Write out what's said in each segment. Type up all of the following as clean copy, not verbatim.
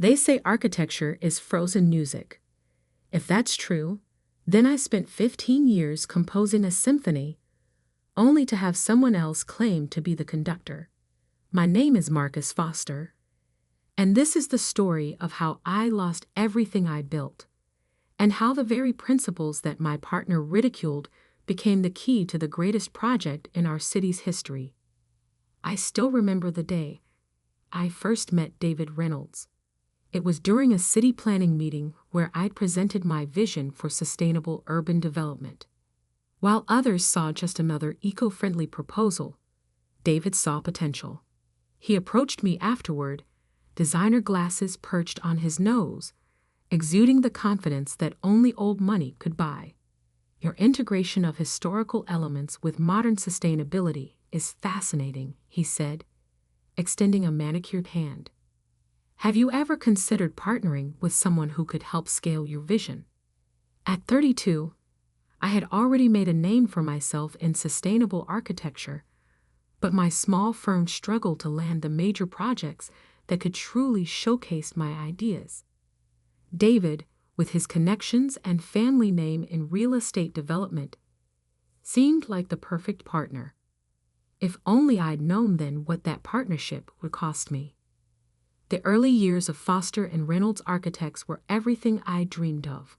They say architecture is frozen music. If that's true, then I spent 15 years composing a symphony, only to have someone else claim to be the conductor. My name is Marcus Foster, and this is the story of how I lost everything I built, and how the very principles that my partner ridiculed became the key to the greatest project in our city's history. I still remember the day I first met David Reynolds. It was during a city planning meeting where I'd presented my vision for sustainable urban development. While others saw just another eco-friendly proposal, David saw potential. He approached me afterward, designer glasses perched on his nose, exuding the confidence that only old money could buy. Your integration of historical elements with modern sustainability is fascinating, he said, extending a manicured hand. Have you ever considered partnering with someone who could help scale your vision? At 32, I had already made a name for myself in sustainable architecture, but my small firm struggled to land the major projects that could truly showcase my ideas. David, with his connections and family name in real estate development, seemed like the perfect partner. If only I'd known then what that partnership would cost me. The early years of Foster and Reynolds Architects were everything I dreamed of.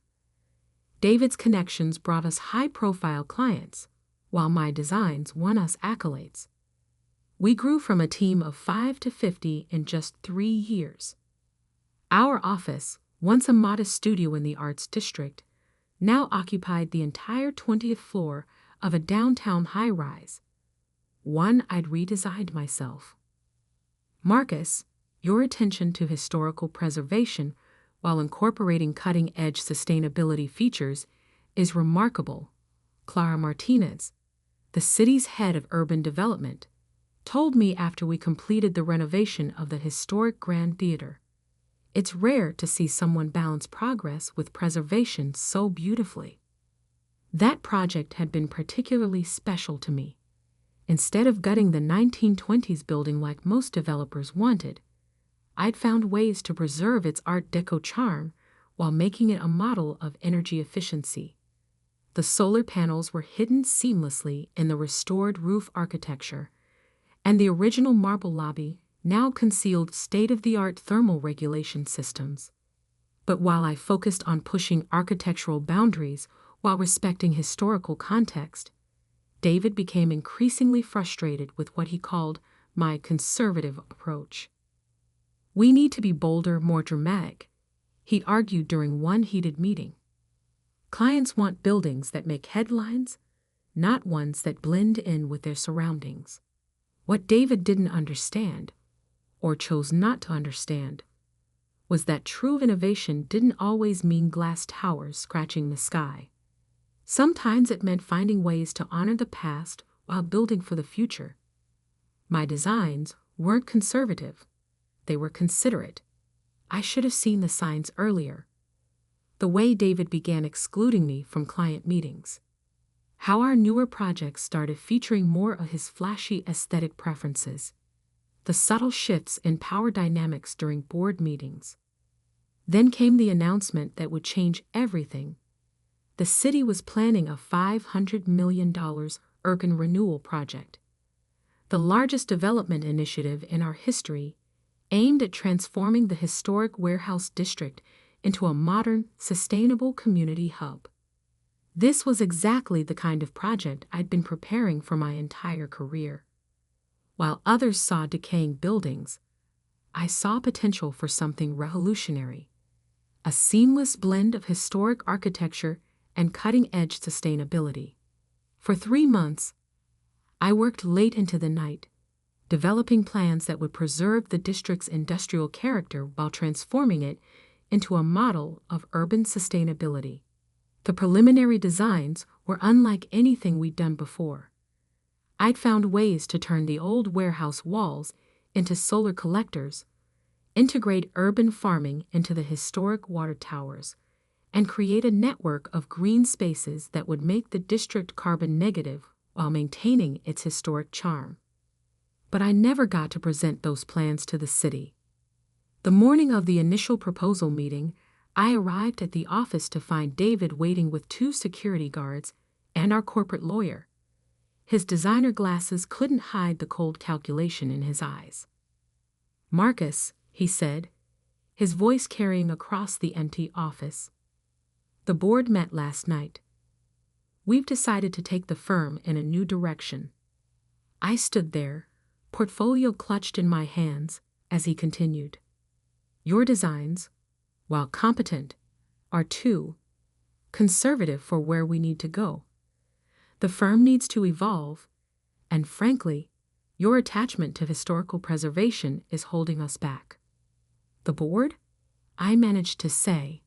David's connections brought us high-profile clients, while my designs won us accolades. We grew from a team of 5 to 50 in just 3 years. Our office, once a modest studio in the Arts District, now occupied the entire 20th floor of a downtown high-rise, one I'd redesigned myself. Marcus, your attention to historical preservation while incorporating cutting-edge sustainability features is remarkable, Clara Martinez, the city's head of urban development, told me after we completed the renovation of the historic Grand Theater. It's rare to see someone balance progress with preservation so beautifully. That project had been particularly special to me. Instead of gutting the 1920s building like most developers wanted, I'd found ways to preserve its Art Deco charm while making it a model of energy efficiency. The solar panels were hidden seamlessly in the restored roof architecture, and the original marble lobby now concealed state-of-the-art thermal regulation systems. But while I focused on pushing architectural boundaries while respecting historical context, David became increasingly frustrated with what he called my conservative approach. We need to be bolder, more dramatic, he argued during one heated meeting. Clients want buildings that make headlines, not ones that blend in with their surroundings. What David didn't understand, or chose not to understand, was that true innovation didn't always mean glass towers scratching the sky. Sometimes it meant finding ways to honor the past while building for the future. My designs weren't conservative. They were considerate. I should have seen the signs earlier. The way David began excluding me from client meetings. How our newer projects started featuring more of his flashy aesthetic preferences. The subtle shifts in power dynamics during board meetings. Then came the announcement that would change everything. The city was planning a $500 million urban renewal project, the largest development initiative in our history, aimed at transforming the historic warehouse district into a modern, sustainable community hub. This was exactly the kind of project I'd been preparing for my entire career. While others saw decaying buildings, I saw potential for something revolutionary, a seamless blend of historic architecture and cutting-edge sustainability. For 3 months, I worked late into the night, developing plans that would preserve the district's industrial character while transforming it into a model of urban sustainability. The preliminary designs were unlike anything we'd done before. I'd found ways to turn the old warehouse walls into solar collectors, integrate urban farming into the historic water towers, and create a network of green spaces that would make the district carbon negative while maintaining its historic charm. But I never got to present those plans to the city. The morning of the initial proposal meeting, I arrived at the office to find David waiting with 2 security guards and our corporate lawyer. His designer glasses couldn't hide the cold calculation in his eyes. "Marcus," he said, his voice carrying across the empty office. "The board met last night. We've decided to take the firm in a new direction." I stood there, portfolio clutched in my hands, as he continued. "Your designs, while competent, are too conservative for where we need to go. The firm needs to evolve, and frankly, your attachment to historical preservation is holding us back." "The board?" I managed to say.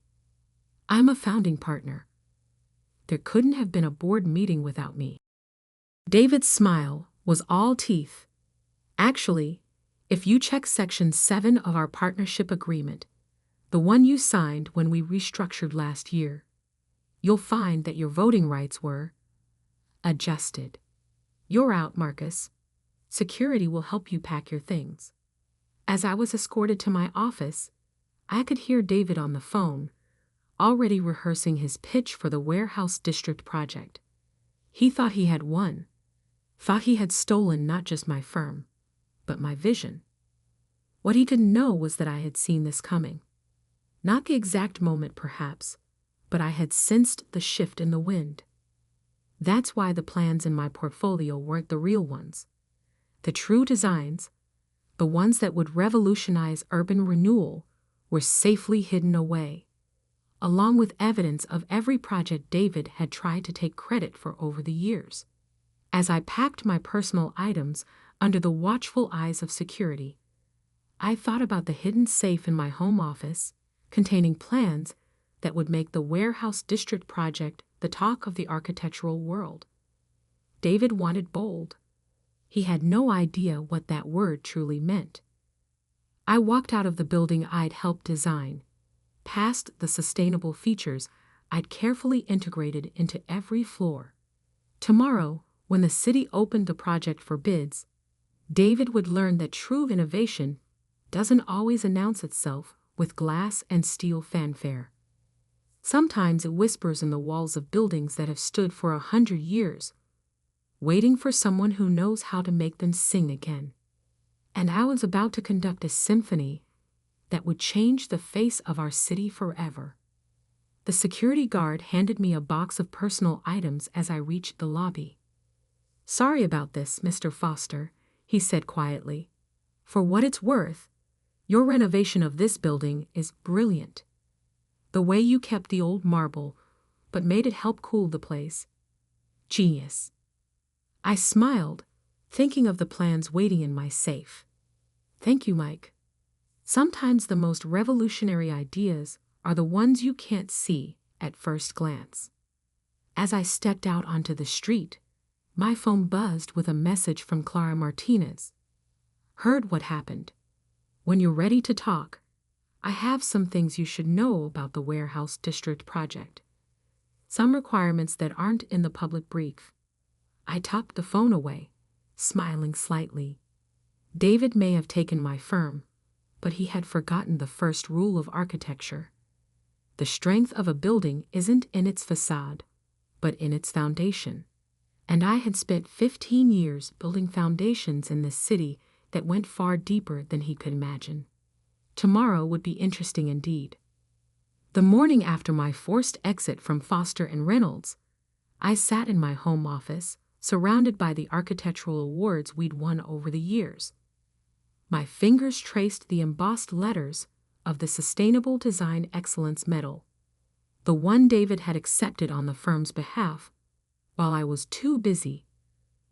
"I'm a founding partner. There couldn't have been a board meeting without me." David's smile was all teeth. "Actually, if you check Section 7 of our partnership agreement, the one you signed when we restructured last year, you'll find that your voting rights were adjusted. You're out, Marcus. Security will help you pack your things." As I was escorted to my office, I could hear David on the phone, already rehearsing his pitch for the Warehouse District project. He thought he had won, thought he had stolen not just my firm, but my vision. What he didn't know was that I had seen this coming. Not the exact moment, perhaps, but I had sensed the shift in the wind. That's why the plans in my portfolio weren't the real ones. The true designs, the ones that would revolutionize urban renewal, were safely hidden away, along with evidence of every project David had tried to take credit for over the years. As I packed my personal items under the watchful eyes of security, I thought about the hidden safe in my home office, containing plans that would make the Warehouse District project the talk of the architectural world. David wanted bold. He had no idea what that word truly meant. I walked out of the building I'd helped design, past the sustainable features I'd carefully integrated into every floor. Tomorrow, when the city opened the project for bids, David would learn that true innovation doesn't always announce itself with glass and steel fanfare. Sometimes it whispers in the walls of buildings that have stood for 100 years, waiting for someone who knows how to make them sing again. And I was about to conduct a symphony that would change the face of our city forever. The security guard handed me a box of personal items as I reached the lobby. "Sorry about this, Mr. Foster," he said quietly. "For what it's worth, your renovation of this building is brilliant. The way you kept the old marble, but made it help cool the place. Genius." I smiled, thinking of the plans waiting in my safe. "Thank you, Mike. Sometimes the most revolutionary ideas are the ones you can't see at first glance." As I stepped out onto the street, my phone buzzed with a message from Clara Martinez. "Heard what happened. When you're ready to talk, I have some things you should know about the Warehouse District project. Some requirements that aren't in the public brief." I tucked the phone away, smiling slightly. David may have taken my firm, but he had forgotten the first rule of architecture. The strength of a building isn't in its facade, but in its foundation. And I had spent 15 years building foundations in this city that went far deeper than he could imagine. Tomorrow would be interesting indeed. The morning after my forced exit from Foster and Reynolds, I sat in my home office, surrounded by the architectural awards we'd won over the years. My fingers traced the embossed letters of the Sustainable Design Excellence Medal, the one David had accepted on the firm's behalf, while I was too busy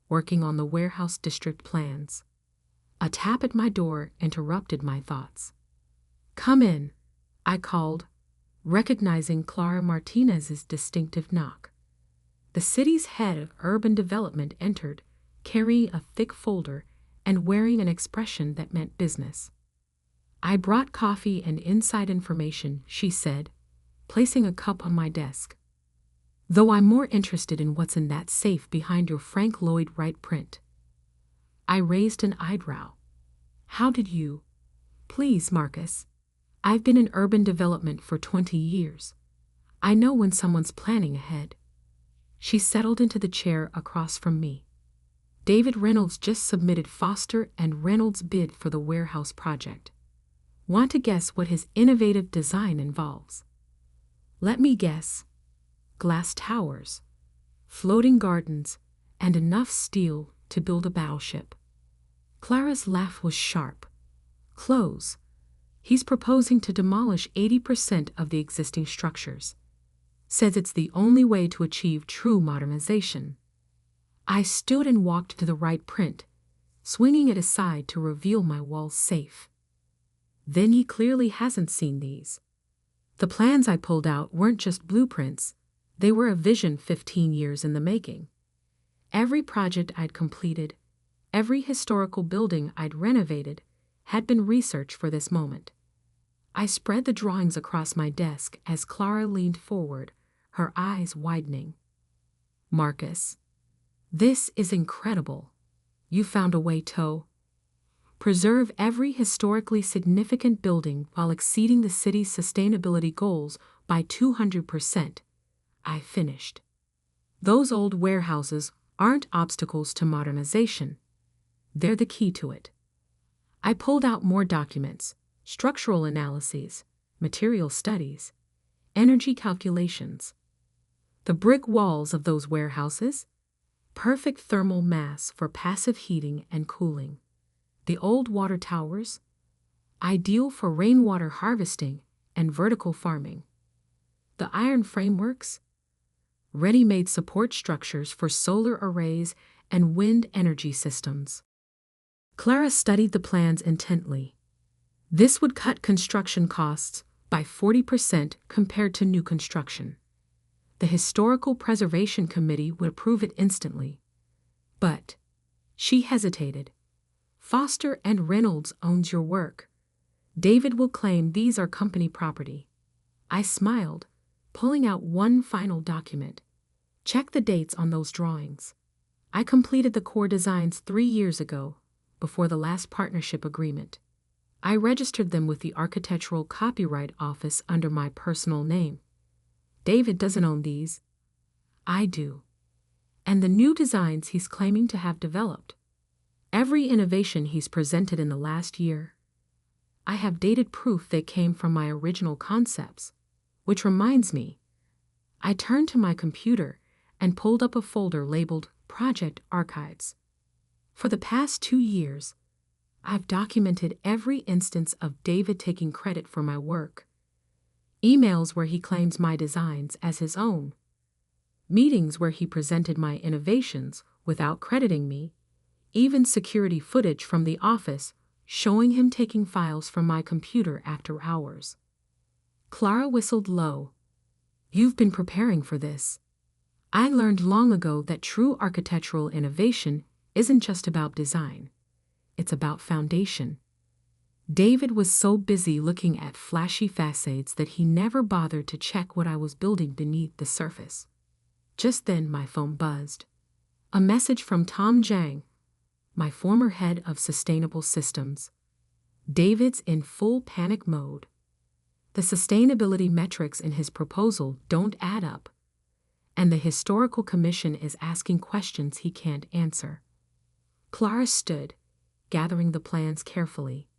working on the Warehouse District plans. A tap at my door interrupted my thoughts. "Come in," I called, recognizing Clara Martinez's distinctive knock. The city's head of urban development entered, carrying a thick folder and wearing an expression that meant business. "I brought coffee and inside information," she said, placing a cup on my desk. "Though I'm more interested in what's in that safe behind your Frank Lloyd Wright print." I raised an eyebrow. "How did you—" "Please, Marcus, I've been in urban development for 20 years. I know when someone's planning ahead. She settled into the chair across from me. David Reynolds just submitted Foster and Reynolds' bid for the warehouse project. Want to guess what his innovative design involves? Let me guess. Glass towers, floating gardens, and enough steel to build a battleship. Clara's laugh was sharp. Close. He's proposing to demolish 80% of the existing structures. Says it's the only way to achieve true modernization. I stood and walked to the right print, swinging it aside to reveal my walls safe. Then he clearly hasn't seen these. The plans I pulled out weren't just blueprints, they were a vision 15 years in the making. Every project I'd completed, every historical building I'd renovated, had been researched for this moment. I spread the drawings across my desk as Clara leaned forward, her eyes widening. Marcus, this is incredible. You found a way to preserve every historically significant building while exceeding the city's sustainability goals by 200%. I finished. Those old warehouses aren't obstacles to modernization. They're the key to it. I pulled out more documents, structural analyses, material studies, energy calculations. The brick walls of those warehouses, perfect thermal mass for passive heating and cooling. The old water towers, ideal for rainwater harvesting and vertical farming. The iron frameworks, ready-made support structures for solar arrays and wind energy systems. Clara studied the plans intently. This would cut construction costs by 40% compared to new construction. The Historical Preservation Committee would approve it instantly. But she hesitated. Foster and Reynolds owns your work. David will claim these are company property. I smiled, pulling out one final document. Check the dates on those drawings. I completed the core designs 3 years ago, before the last partnership agreement. I registered them with the Architectural Copyright Office under my personal name. David doesn't own these. I do. And the new designs he's claiming to have developed. Every innovation he's presented in the last year. I have dated proof they came from my original concepts. Which reminds me, I turned to my computer and pulled up a folder labeled Project Archives. For the past 2 years, I've documented every instance of David taking credit for my work. Emails where he claims my designs as his own. Meetings where he presented my innovations without crediting me. Even security footage from the office showing him taking files from my computer after hours. Clara whistled low. You've been preparing for this. I learned long ago that true architectural innovation isn't just about design. It's about foundation. David was so busy looking at flashy facades that he never bothered to check what I was building beneath the surface. Just then my phone buzzed. A message from Tom Zhang, my former head of sustainable systems. David's in full panic mode. The sustainability metrics in his proposal don't add up, and the Historical Commission is asking questions he can't answer. Clara stood, gathering the plans carefully.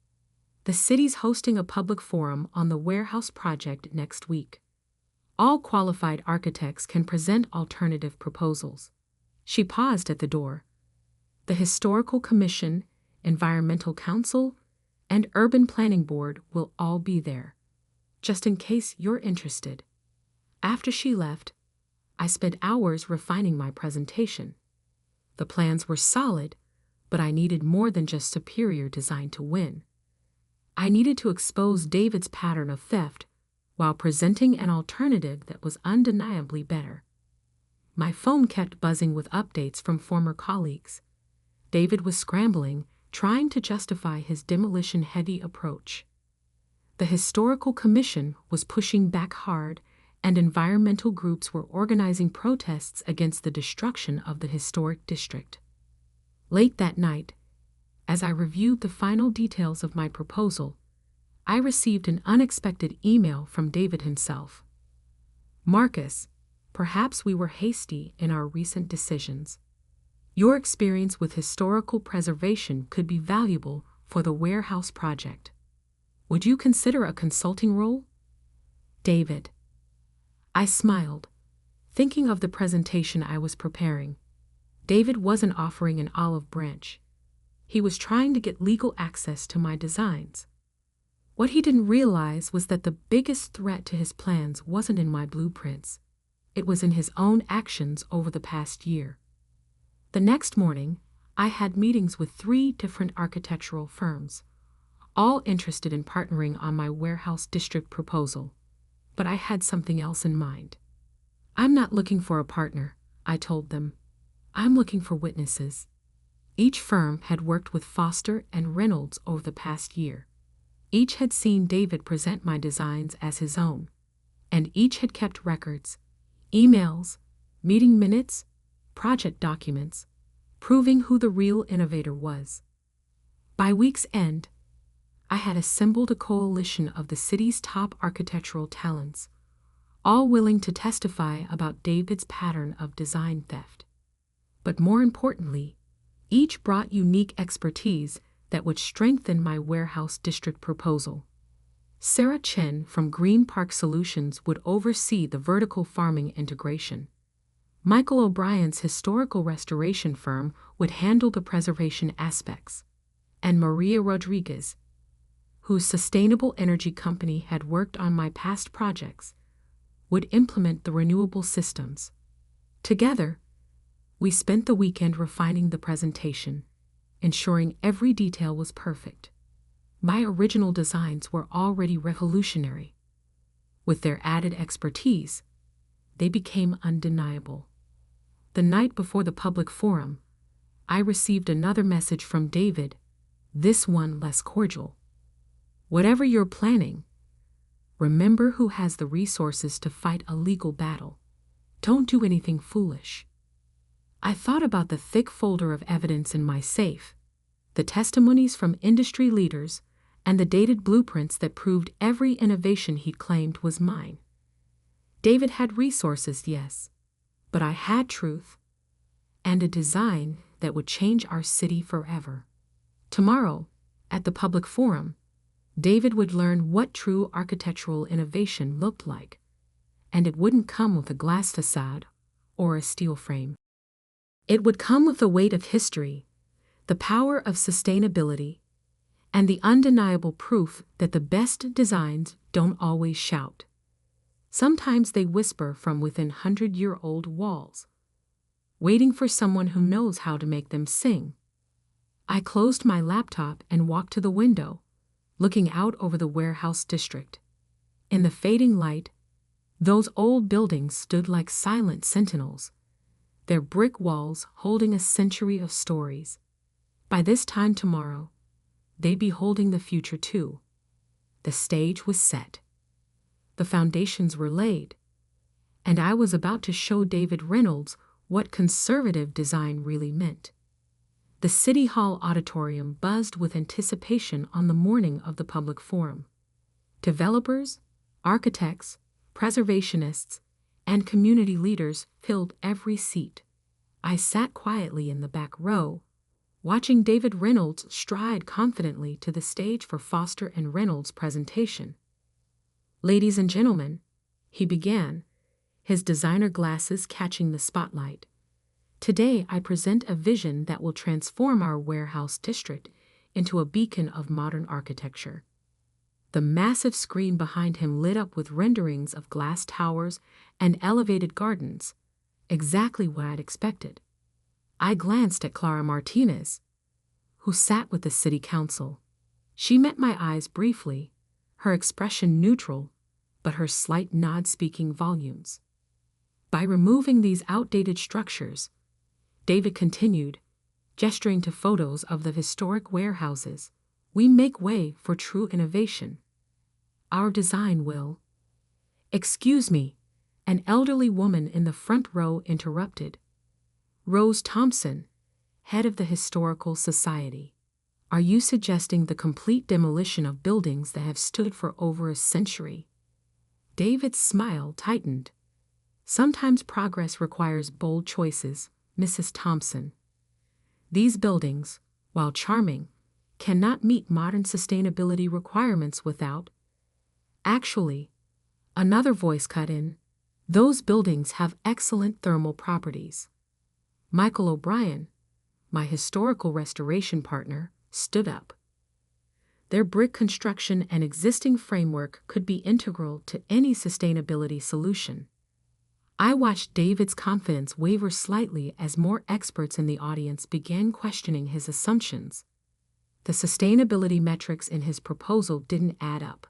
The city's hosting a public forum on the warehouse project next week. All qualified architects can present alternative proposals. She paused at the door. The Historical Commission, Environmental Council, and Urban Planning Board will all be there, just in case you're interested. After she left, I spent hours refining my presentation. The plans were solid, but I needed more than just superior design to win. I needed to expose David's pattern of theft while presenting an alternative that was undeniably better. My phone kept buzzing with updates from former colleagues. David was scrambling, trying to justify his demolition-heavy approach. The Historical Commission was pushing back hard, and environmental groups were organizing protests against the destruction of the historic district. Late that night, as I reviewed the final details of my proposal, I received an unexpected email from David himself. Marcus, perhaps we were hasty in our recent decisions. Your experience with historical preservation could be valuable for the warehouse project. Would you consider a consulting role? David. I smiled, thinking of the presentation I was preparing. David wasn't offering an olive branch. He was trying to get legal access to my designs. What he didn't realize was that the biggest threat to his plans wasn't in my blueprints. It was in his own actions over the past year. The next morning, I had meetings with 3 different architectural firms, all interested in partnering on my warehouse district proposal. But I had something else in mind. I'm not looking for a partner, I told them. I'm looking for witnesses. Each firm had worked with Foster and Reynolds over the past year. Each had seen David present my designs as his own, and each had kept records, emails, meeting minutes, project documents, proving who the real innovator was. By week's end, I had assembled a coalition of the city's top architectural talents, all willing to testify about David's pattern of design theft. But more importantly, each brought unique expertise that would strengthen my warehouse district proposal. Sarah Chen from Green Park Solutions would oversee the vertical farming integration. Michael O'Brien's historical restoration firm would handle the preservation aspects. And Maria Rodriguez, whose sustainable energy company had worked on my past projects, would implement the renewable systems. Together, we spent the weekend refining the presentation, ensuring every detail was perfect. My original designs were already revolutionary. With their added expertise, they became undeniable. The night before the public forum, I received another message from David, this one less cordial. Whatever you're planning, remember who has the resources to fight a legal battle. Don't do anything foolish. I thought about the thick folder of evidence in my safe, the testimonies from industry leaders, and the dated blueprints that proved every innovation he'd claimed was mine. David had resources, yes, but I had truth and a design that would change our city forever. Tomorrow, at the public forum, David would learn what true architectural innovation looked like, and it wouldn't come with a glass facade or a steel frame. It would come with the weight of history, the power of sustainability, and the undeniable proof that the best designs don't always shout. Sometimes they whisper from within 100-year-old walls, waiting for someone who knows how to make them sing. I closed my laptop and walked to the window, looking out over the warehouse district. In the fading light, those old buildings stood like silent sentinels, their brick walls holding a century of stories. By this time tomorrow, they'd be holding the future too. The stage was set. The foundations were laid, and I was about to show David Reynolds what conservative design really meant. The City Hall auditorium buzzed with anticipation on the morning of the public forum. Developers, architects, preservationists, and community leaders filled every seat. I sat quietly in the back row, watching David Reynolds stride confidently to the stage for Foster and Reynolds' presentation. "Ladies and gentlemen," he began, his designer glasses catching the spotlight. "Today I present a vision that will transform our warehouse district into a beacon of modern architecture." The massive screen behind him lit up with renderings of glass towers and elevated gardens, exactly what I'd expected. I glanced at Clara Martinez, who sat with the city council. She met my eyes briefly, her expression neutral, but her slight nod speaking volumes. By removing these outdated structures, David continued, gesturing to photos of the historic warehouses, we make way for true innovation. Our design will. "Excuse me," an elderly woman in the front row interrupted. Rose Thompson, head of the Historical Society. Are you suggesting the complete demolition of buildings that have stood for over a century? David's smile tightened. Sometimes progress requires bold choices, Mrs. Thompson. These buildings, while charming, cannot meet modern sustainability requirements without. Actually, another voice cut in, those buildings have excellent thermal properties. Michael O'Brien, my historical restoration partner, stood up. Their brick construction and existing framework could be integral to any sustainability solution. I watched David's confidence waver slightly as more experts in the audience began questioning his assumptions. The sustainability metrics in his proposal didn't add up.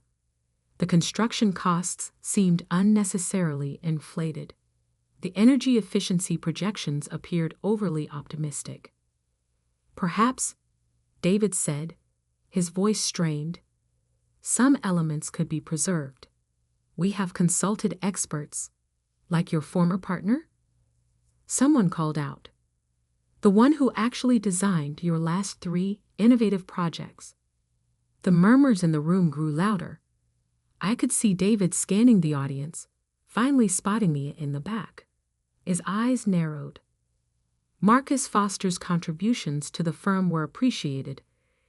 The construction costs seemed unnecessarily inflated. The energy efficiency projections appeared overly optimistic. Perhaps, David said, his voice strained, some elements could be preserved. We have consulted experts. Like your former partner? Someone called out. The one who actually designed your last 3 innovative projects. The murmurs in the room grew louder. I could see David scanning the audience, finally spotting me in the back. His eyes narrowed. Marcus Foster's contributions to the firm were appreciated,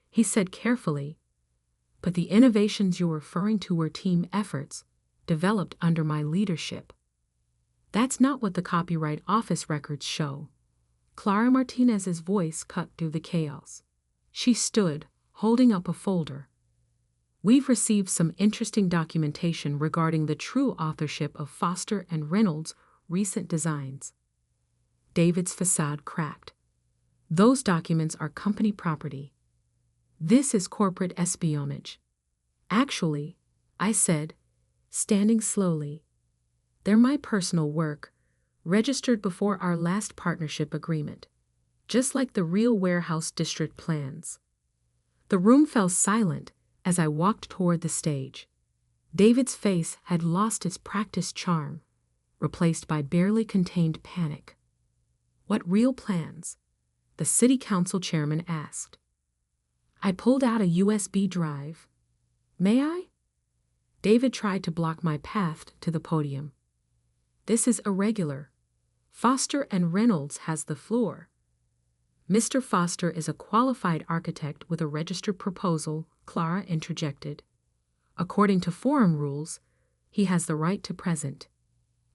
he said carefully. But the innovations you're referring to were team efforts, developed under my leadership. That's not what the Copyright Office records show. Clara Martinez's voice cut through the chaos. She stood, holding up a folder. We've received some interesting documentation regarding the true authorship of Foster and Reynolds' recent designs. David's facade cracked. Those documents are company property. This is corporate espionage. Actually, I said, standing slowly, they're my personal work, registered before our last partnership agreement, just like the real warehouse district plans. The room fell silent as I walked toward the stage. David's face had lost its practiced charm, replaced by barely contained panic. What real plans? The city council chairman asked. I pulled out a USB drive. May I? David tried to block my path to the podium. This is irregular. Foster and Reynolds has the floor. Mr. Foster is a qualified architect with a registered proposal, Clara interjected. According to forum rules, he has the right to present.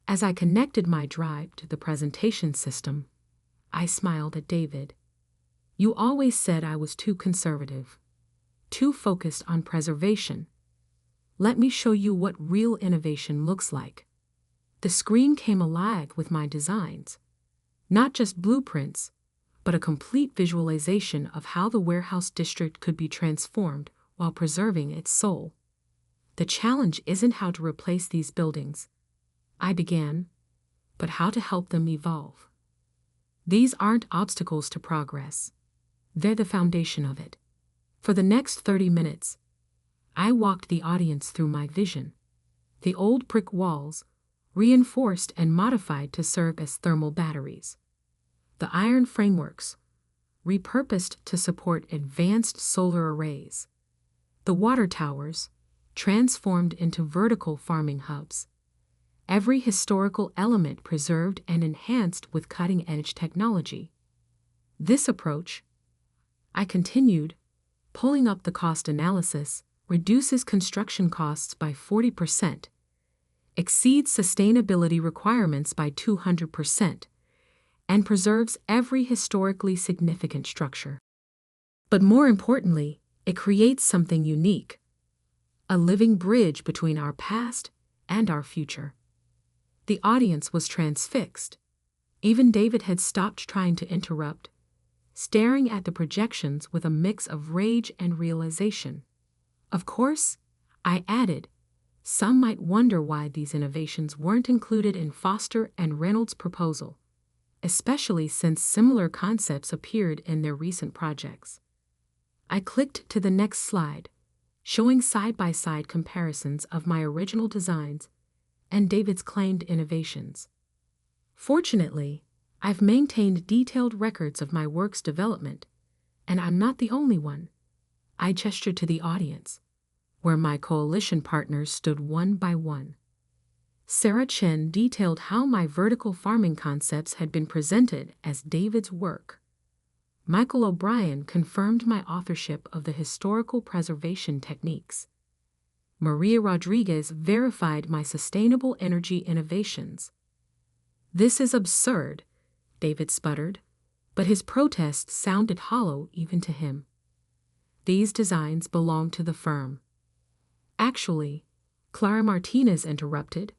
As I connected my drive to the presentation system, I smiled at David. You always said I was too conservative, too focused on preservation. Let me show you what real innovation looks like. The screen came alive with my designs. Not just blueprints, but a complete visualization of how the warehouse district could be transformed while preserving its soul. The challenge isn't how to replace these buildings, I began, but how to help them evolve. These aren't obstacles to progress. They're the foundation of it. For the next 30 minutes, I walked the audience through my vision. The old brick walls, reinforced and modified to serve as thermal batteries. The iron frameworks, repurposed to support advanced solar arrays. The water towers, transformed into vertical farming hubs. Every historical element preserved and enhanced with cutting-edge technology. This approach, I continued, pulling up the cost analysis, reduces construction costs by 40%, exceeds sustainability requirements by 200%, and preserves every historically significant structure. But more importantly, it creates something unique, a living bridge between our past and our future. The audience was transfixed. Even David had stopped trying to interrupt, staring at the projections with a mix of rage and realization. Of course, I added, some might wonder why these innovations weren't included in Foster and Reynolds' proposal, especially since similar concepts appeared in their recent projects. I clicked to the next slide, showing side-by-side comparisons of my original designs and David's claimed innovations. Fortunately, I've maintained detailed records of my work's development, and I'm not the only one. I gestured to the audience, where my coalition partners stood one by one. Sarah Chen detailed how my vertical farming concepts had been presented as David's work. Michael O'Brien confirmed my authorship of the historical preservation techniques. Maria Rodriguez verified my sustainable energy innovations. "This is absurd," David sputtered, but his protest sounded hollow even to him. "These designs belong to the firm." "Actually," Clara Martinez interrupted,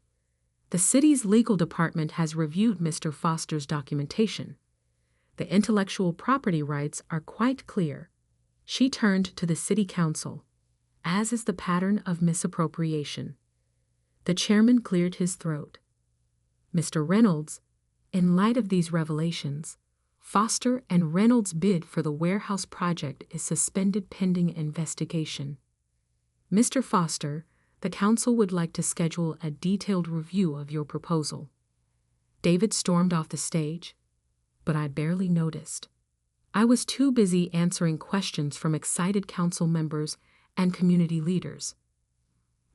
"the city's legal department has reviewed Mr. Foster's documentation. The intellectual property rights are quite clear." She turned to the city council, as is the pattern of misappropriation. The chairman cleared his throat. "Mr. Reynolds, in light of these revelations, Foster and Reynolds' bid for the warehouse project is suspended pending investigation. Mr. Foster, the council would like to schedule a detailed review of your proposal." David stormed off the stage, but I barely noticed. I was too busy answering questions from excited council members and community leaders.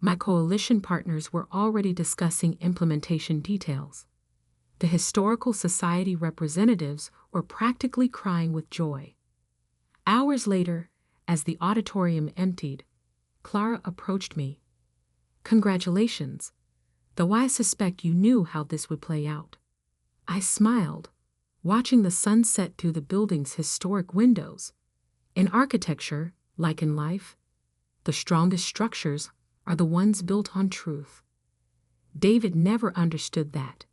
My coalition partners were already discussing implementation details. The Historical Society representatives were practically crying with joy. Hours later, as the auditorium emptied, Clara approached me. "Congratulations, though I suspect you knew how this would play out." I smiled, watching the sun set through the building's historic windows. In architecture, like in life, the strongest structures are the ones built on truth. David never understood that.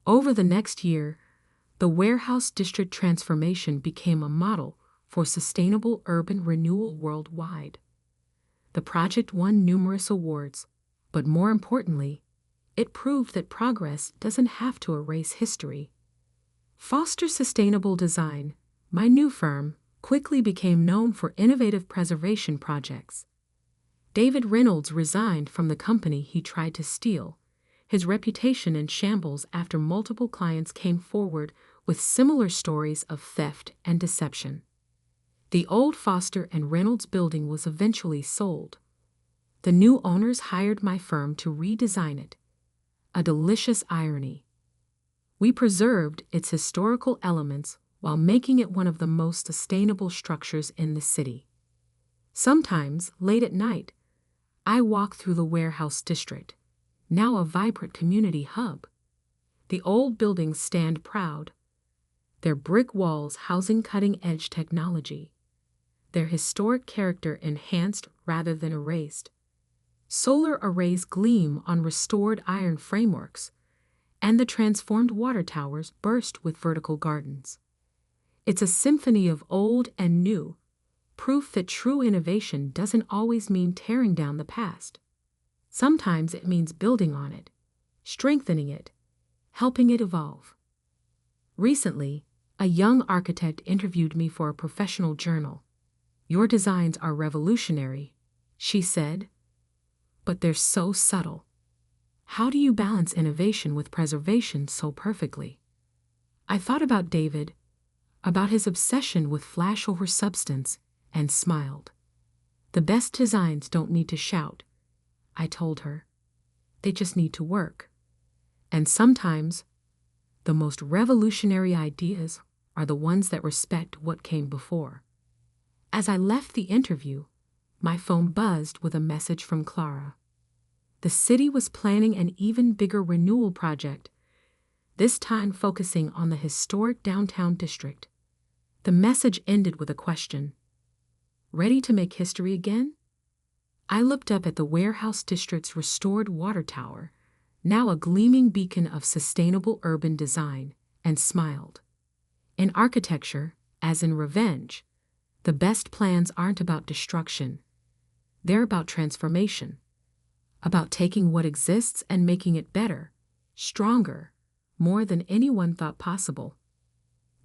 Over the next year, the warehouse district transformation became a model for sustainable urban renewal worldwide. The project won numerous awards, but more importantly, it proved that progress doesn't have to erase history. Foster Sustainable Design, my new firm, quickly became known for innovative preservation projects. David Reynolds resigned from the company he tried to steal, his reputation in shambles after multiple clients came forward with similar stories of theft and deception. The old Foster and Reynolds building was eventually sold. The new owners hired my firm to redesign it. A delicious irony. We preserved its historical elements while making it one of the most sustainable structures in the city. Sometimes, late at night, I walk through the warehouse district, now a vibrant community hub. The old buildings stand proud, their brick walls housing cutting-edge technology, their historic character enhanced rather than erased. Solar arrays gleam on restored iron frameworks, and the transformed water towers burst with vertical gardens. It's a symphony of old and new, proof that true innovation doesn't always mean tearing down the past. Sometimes it means building on it, strengthening it, helping it evolve. Recently, a young architect interviewed me for a professional journal. "Your designs are revolutionary," she said, "but they're so subtle. How do you balance innovation with preservation so perfectly?" I thought about David, about his obsession with flash over substance, and smiled. "The best designs don't need to shout," I told her. "They just need to work." And sometimes, the most revolutionary ideas are the ones that respect what came before. As I left the interview, my phone buzzed with a message from Clara. The city was planning an even bigger renewal project, this time focusing on the historic downtown district. The message ended with a question. "Ready to make history again?" I looked up at the warehouse district's restored water tower, now a gleaming beacon of sustainable urban design, and smiled. In architecture, as in revenge, the best plans aren't about destruction. They're about transformation, about taking what exists and making it better, stronger, more than anyone thought possible.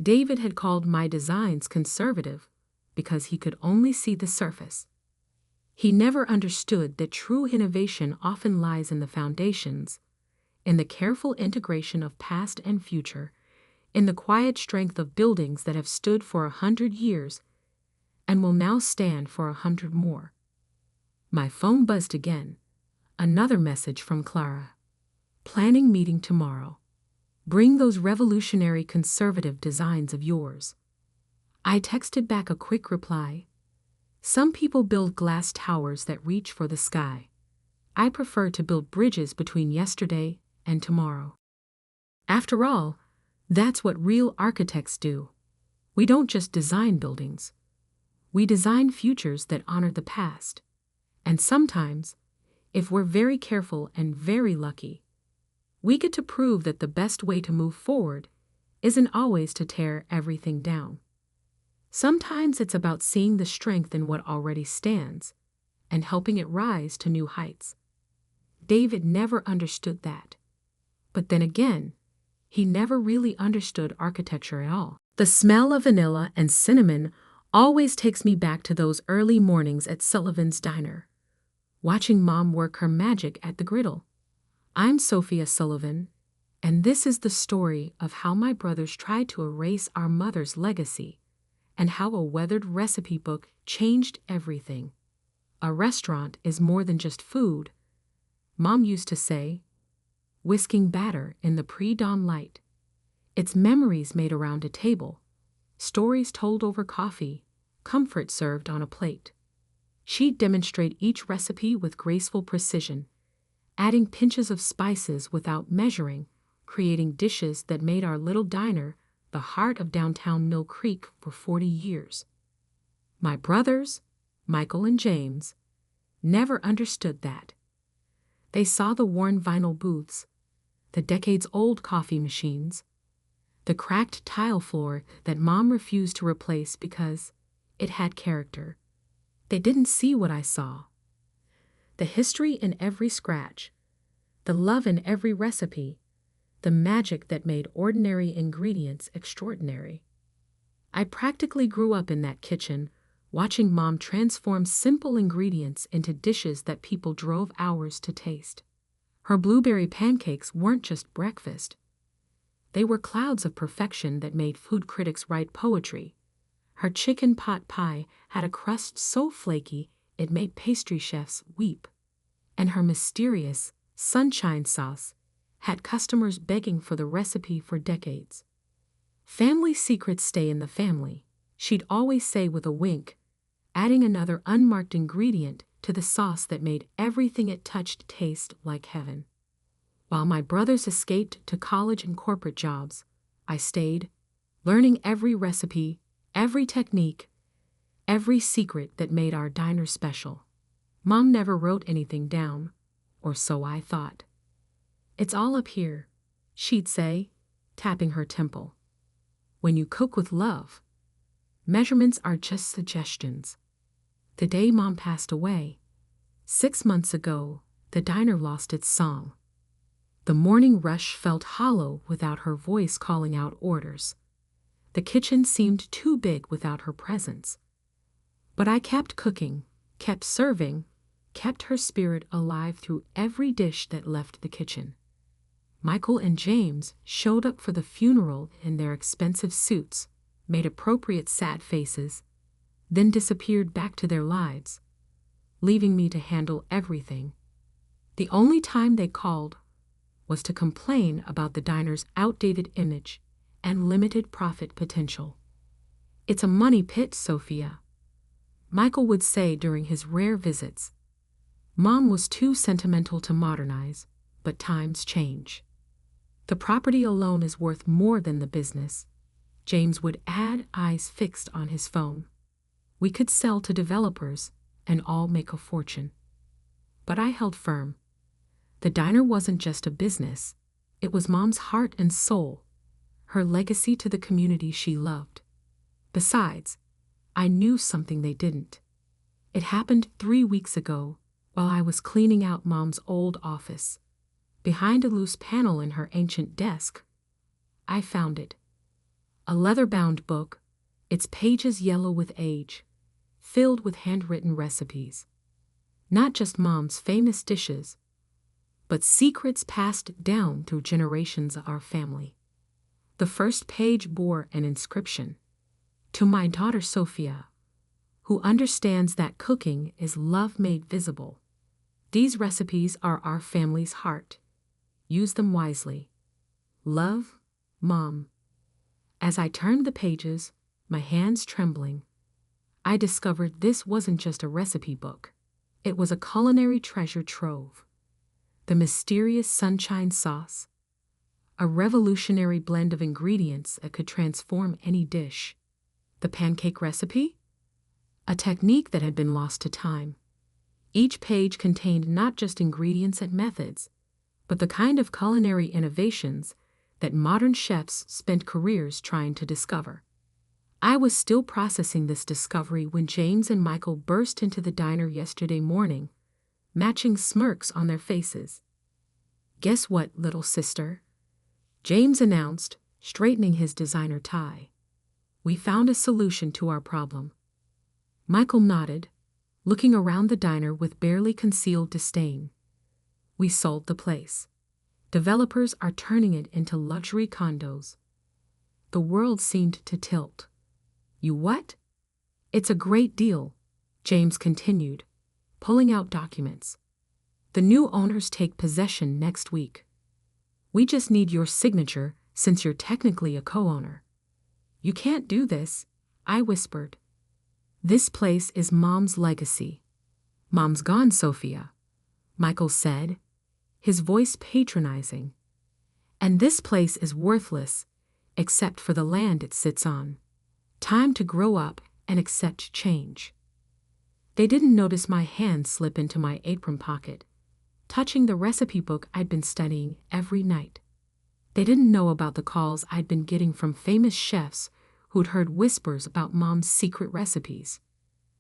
David had called my designs conservative because he could only see the surface. He never understood that true innovation often lies in the foundations, in the careful integration of past and future, in the quiet strength of buildings that have stood for 100 years, and will now stand for 100 more. My phone buzzed again. Another message from Clara. Planning meeting tomorrow. Bring those revolutionary conservative designs of yours. I texted back a quick reply. Some people build glass towers that reach for the sky. I prefer to build bridges between yesterday and tomorrow. After all, that's what real architects do. We don't just design buildings. We design futures that honor the past. And sometimes, if we're very careful and very lucky, we get to prove that the best way to move forward isn't always to tear everything down. Sometimes it's about seeing the strength in what already stands and helping it rise to new heights. David never understood that. But then again, he never really understood architecture at all. The smell of vanilla and cinnamon always takes me back to those early mornings at Sullivan's Diner, watching Mom work her magic at the griddle. I'm Sophia Sullivan, and this is the story of how my brothers tried to erase our mother's legacy and how a weathered recipe book changed everything. A restaurant is more than just food, Mom used to say, whisking batter in the pre-dawn light. It's memories made around a table, stories told over coffee, comfort served on a plate. She'd demonstrate each recipe with graceful precision, adding pinches of spices without measuring, creating dishes that made our little diner the heart of downtown Mill Creek for 40 years. My brothers, Michael and James, never understood that. They saw the worn vinyl booths, the decades-old coffee machines, the cracked tile floor that Mom refused to replace because it had character. They didn't see what I saw. The history in every scratch, the love in every recipe, the magic that made ordinary ingredients extraordinary. I practically grew up in that kitchen, watching Mom transform simple ingredients into dishes that people drove hours to taste. Her blueberry pancakes weren't just breakfast. They were clouds of perfection that made food critics write poetry. Her chicken pot pie had a crust so flaky it made pastry chefs weep. And her mysterious sunshine sauce had customers begging for the recipe for decades. Family secrets stay in the family, she'd always say with a wink, adding another unmarked ingredient to the sauce that made everything it touched taste like heaven. While my brothers escaped to college and corporate jobs, I stayed, learning every recipe, every technique, every secret that made our diner special. Mom never wrote anything down, or so I thought. It's all up here, she'd say, tapping her temple. When you cook with love, measurements are just suggestions. The day Mom passed away, 6 months ago, the diner lost its song. The morning rush felt hollow without her voice calling out orders. The kitchen seemed too big without her presence. But I kept cooking, kept serving, kept her spirit alive through every dish that left the kitchen. Michael and James showed up for the funeral in their expensive suits, made appropriate sad faces, then disappeared back to their lives, leaving me to handle everything. The only time they called was to complain about the diner's outdated image and limited profit potential. It's a money pit, Sophia, Michael would say during his rare visits. Mom was too sentimental to modernize, but times change. The property alone is worth more than the business, James would add, eyes fixed on his phone. We could sell to developers and all make a fortune. But I held firm. The diner wasn't just a business. It was Mom's heart and soul, her legacy to the community she loved. Besides, I knew something they didn't. It happened 3 weeks ago while I was cleaning out Mom's old office. Behind a loose panel in her ancient desk, I found it. A leather-bound book, its pages yellow with age, filled with handwritten recipes. Not just Mom's famous dishes, but secrets passed down through generations of our family. The first page bore an inscription: "To my daughter Sophia, who understands that cooking is love made visible. These recipes are our family's heart. Use them wisely. Love, Mom. As I turned the pages, my hands trembling, I discovered this wasn't just a recipe book. It was a culinary treasure trove. The mysterious sunshine sauce, a revolutionary blend of ingredients that could transform any dish. The pancake recipe? A technique that had been lost to time. Each page contained not just ingredients and methods, but the kind of culinary innovations that modern chefs spent careers trying to discover. I was still processing this discovery when James and Michael burst into the diner yesterday morning, matching smirks on their faces. "Guess what, little sister?" James announced, straightening his designer tie. "We found a solution to our problem." Michael nodded, looking around the diner with barely concealed disdain. "We sold the place. Developers are turning it into luxury condos." The world seemed to tilt. "You what?" "It's a great deal," James continued, pulling out documents. "The new owners take possession next week. We just need your signature since you're technically a co-owner." "You can't do this," I whispered. "This place is Mom's legacy." "Mom's gone, Sophia," Michael said, his voice patronizing. "And this place is worthless, except for the land it sits on. Time to grow up and accept change." They didn't notice my hand slip into my apron pocket, touching the recipe book I'd been studying every night. They didn't know about the calls I'd been getting from famous chefs who'd heard whispers about Mom's secret recipes.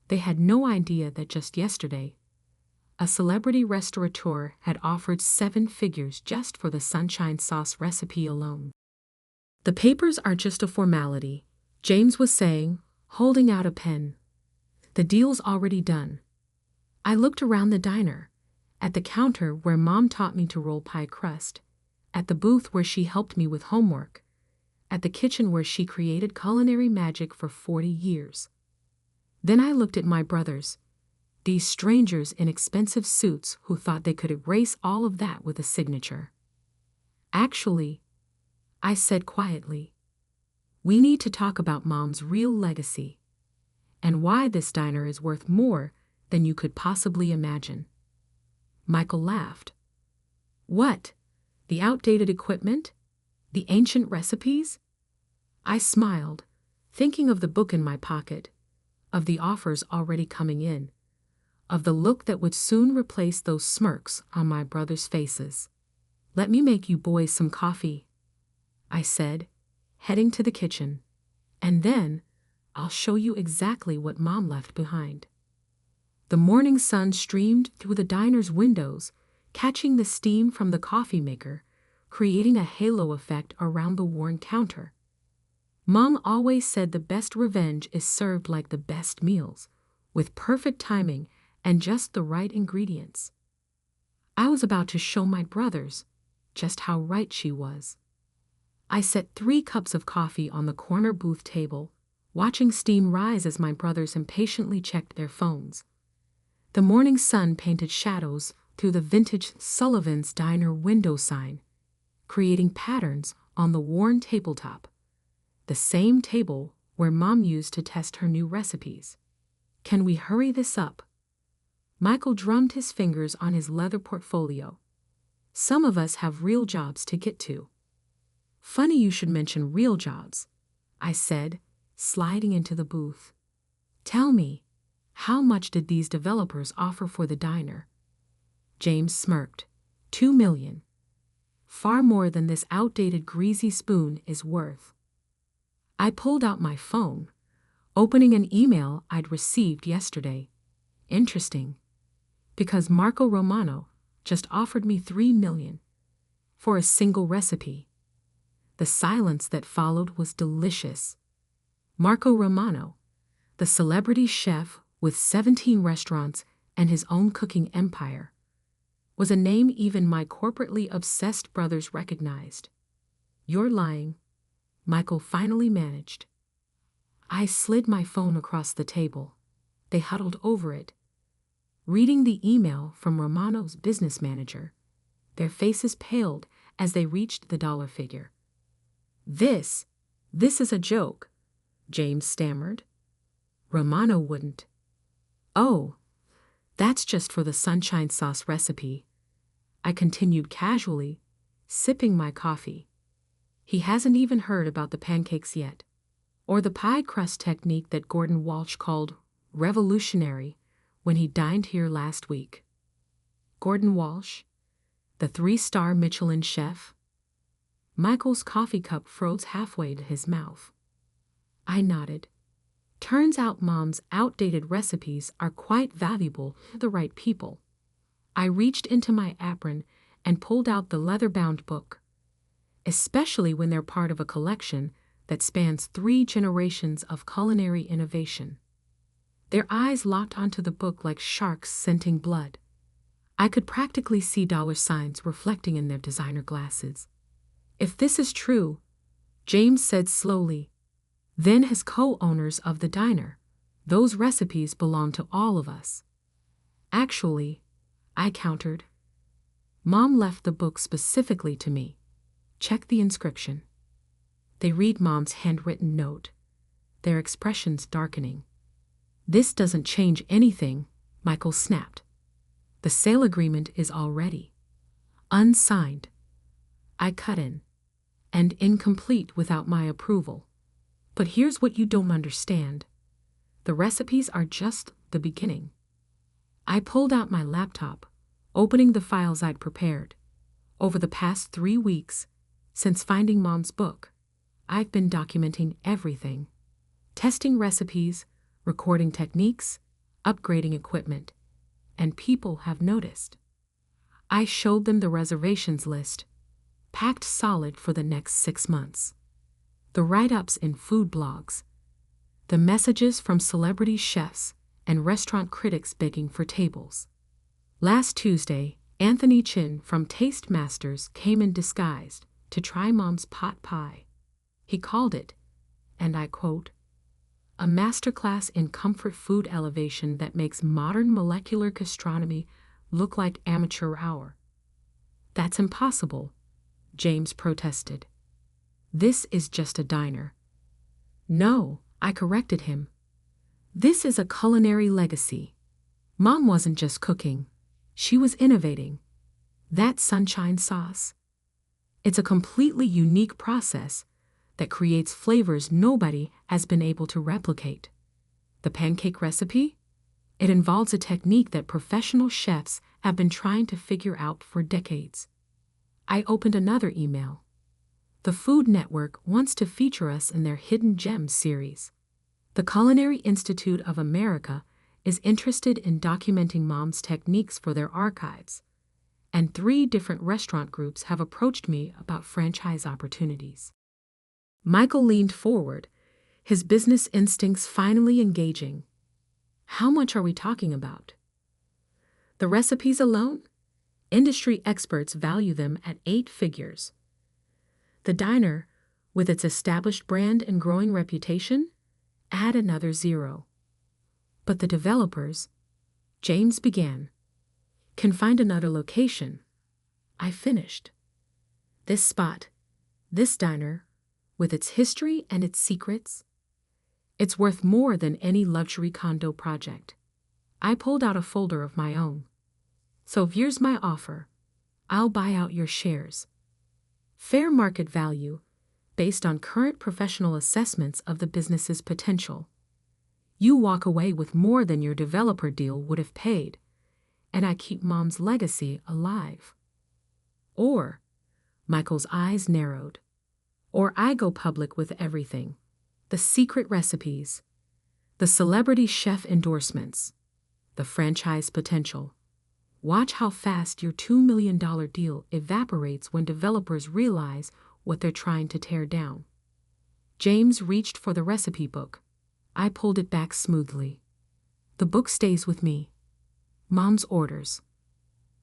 They had no idea that just yesterday, a celebrity restaurateur had offered 7 figures just for the sunshine sauce recipe alone. "The papers are just a formality," James was saying, holding out a pen. "The deal's already done." I looked around the diner, at the counter where Mom taught me to roll pie crust, at the booth where she helped me with homework, at the kitchen where she created culinary magic for 40 years. Then I looked at my brothers, these strangers in expensive suits who thought they could erase all of that with a signature. "Actually," I said quietly, "we need to talk about Mom's real legacy, and why this diner is worth more than you could possibly imagine." Michael laughed. "What? The outdated equipment? The ancient recipes?" I smiled, thinking of the book in my pocket, of the offers already coming in, of the look that would soon replace those smirks on my brothers' faces. "Let me make you boys some coffee," I said, heading to the kitchen. "And then I'll show you exactly what Mom left behind." The morning sun streamed through the diner's windows, catching the steam from the coffee maker, creating a halo effect around the worn counter. Mom always said the best revenge is served like the best meals, with perfect timing and just the right ingredients. I was about to show my brothers just how right she was. I set 3 cups of coffee on the corner booth table, watching steam rise as my brothers impatiently checked their phones. The morning sun painted shadows through the vintage Sullivan's Diner window sign, creating patterns on the worn tabletop, the same table where Mom used to test her new recipes. "Can we hurry this up?" Michael drummed his fingers on his leather portfolio. "Some of us have real jobs to get to." "Funny you should mention real jobs," I said, sliding into the booth. "Tell me, how much did these developers offer for the diner?" James smirked. $2 million. Far more than this outdated greasy spoon is worth. I pulled out my phone, opening an email I'd received yesterday. Interesting, because Marco Romano just offered me $3 million for a single recipe. The silence that followed was delicious. Marco Romano, the celebrity chef with 17 restaurants and his own cooking empire, was a name even my corporately obsessed brothers recognized. "You're lying," Michael finally managed. I slid my phone across the table. They huddled over it, reading the email from Romano's business manager. Their faces paled as they reached the dollar figure. This is a joke," James stammered. Romano wouldn't. "Oh, that's just for the sunshine sauce recipe," I continued casually, sipping my coffee. "He hasn't even heard about the pancakes yet, or the pie crust technique that Gordon Walsh called revolutionary when he dined here last week." Gordon Walsh, the 3-star Michelin chef? Michael's coffee cup froze halfway to his mouth. I nodded. Turns out Mom's outdated recipes are quite valuable to the right people. I reached into my apron and pulled out the leather-bound book, especially when they're part of a collection that spans 3 generations of culinary innovation. Their eyes locked onto the book like sharks scenting blood. I could practically see dollar signs reflecting in their designer glasses. "If this is true," James said slowly, "then as co-owners of the diner, those recipes belong to all of us." "Actually," I countered, "Mom left the book specifically to me. Check the inscription." They read Mom's handwritten note, their expressions darkening. "This doesn't change anything," Michael snapped. "The sale agreement is already unsigned." I cut in. "And incomplete without my approval. But here's what you don't understand. The recipes are just the beginning." I pulled out my laptop, opening the files I'd prepared. Over the past 3 weeks, since finding Mom's book, I've been documenting everything. Testing recipes, recording techniques, upgrading equipment. And people have noticed. I showed them the reservations list, packed solid for the next 6 months. The write-ups in food blogs. The messages from celebrity chefs and restaurant critics begging for tables. Last Tuesday, Anthony Chin from Taste Masters came in disguised to try Mom's pot pie. He called it, and I quote, "a masterclass in comfort food elevation that makes modern molecular gastronomy look like amateur hour." "That's impossible," James protested. "This is just a diner." "No," I corrected him. "This is a culinary legacy. Mom wasn't just cooking, she was innovating. That sunshine sauce, it's a completely unique process that creates flavors nobody has been able to replicate. The pancake recipe? It involves a technique that professional chefs have been trying to figure out for decades." I opened another email. The Food Network wants to feature us in their Hidden Gems series. The Culinary Institute of America is interested in documenting Mom's techniques for their archives, and 3 different restaurant groups have approached me about franchise opportunities. Michael leaned forward, his business instincts finally engaging. "How much are we talking about?" "The recipes alone? Industry experts value them at 8 figures. The diner, with its established brand and growing reputation, add another 0. But the developers," James began, "can find another location." I finished. "This spot, this diner, with its history and its secrets, it's worth more than any luxury condo project." I pulled out a folder of my own. "So here's my offer. I'll buy out your shares. Fair market value, based on current professional assessments of the business's potential. You walk away with more than your developer deal would have paid, and I keep Mom's legacy alive. Or," Michael's eyes narrowed, "or I go public with everything. The secret recipes, the celebrity chef endorsements, the franchise potential. Watch how fast your $2 million deal evaporates when developers realize what they're trying to tear down." James reached for the recipe book. I pulled it back smoothly. "The book stays with me. Mom's orders."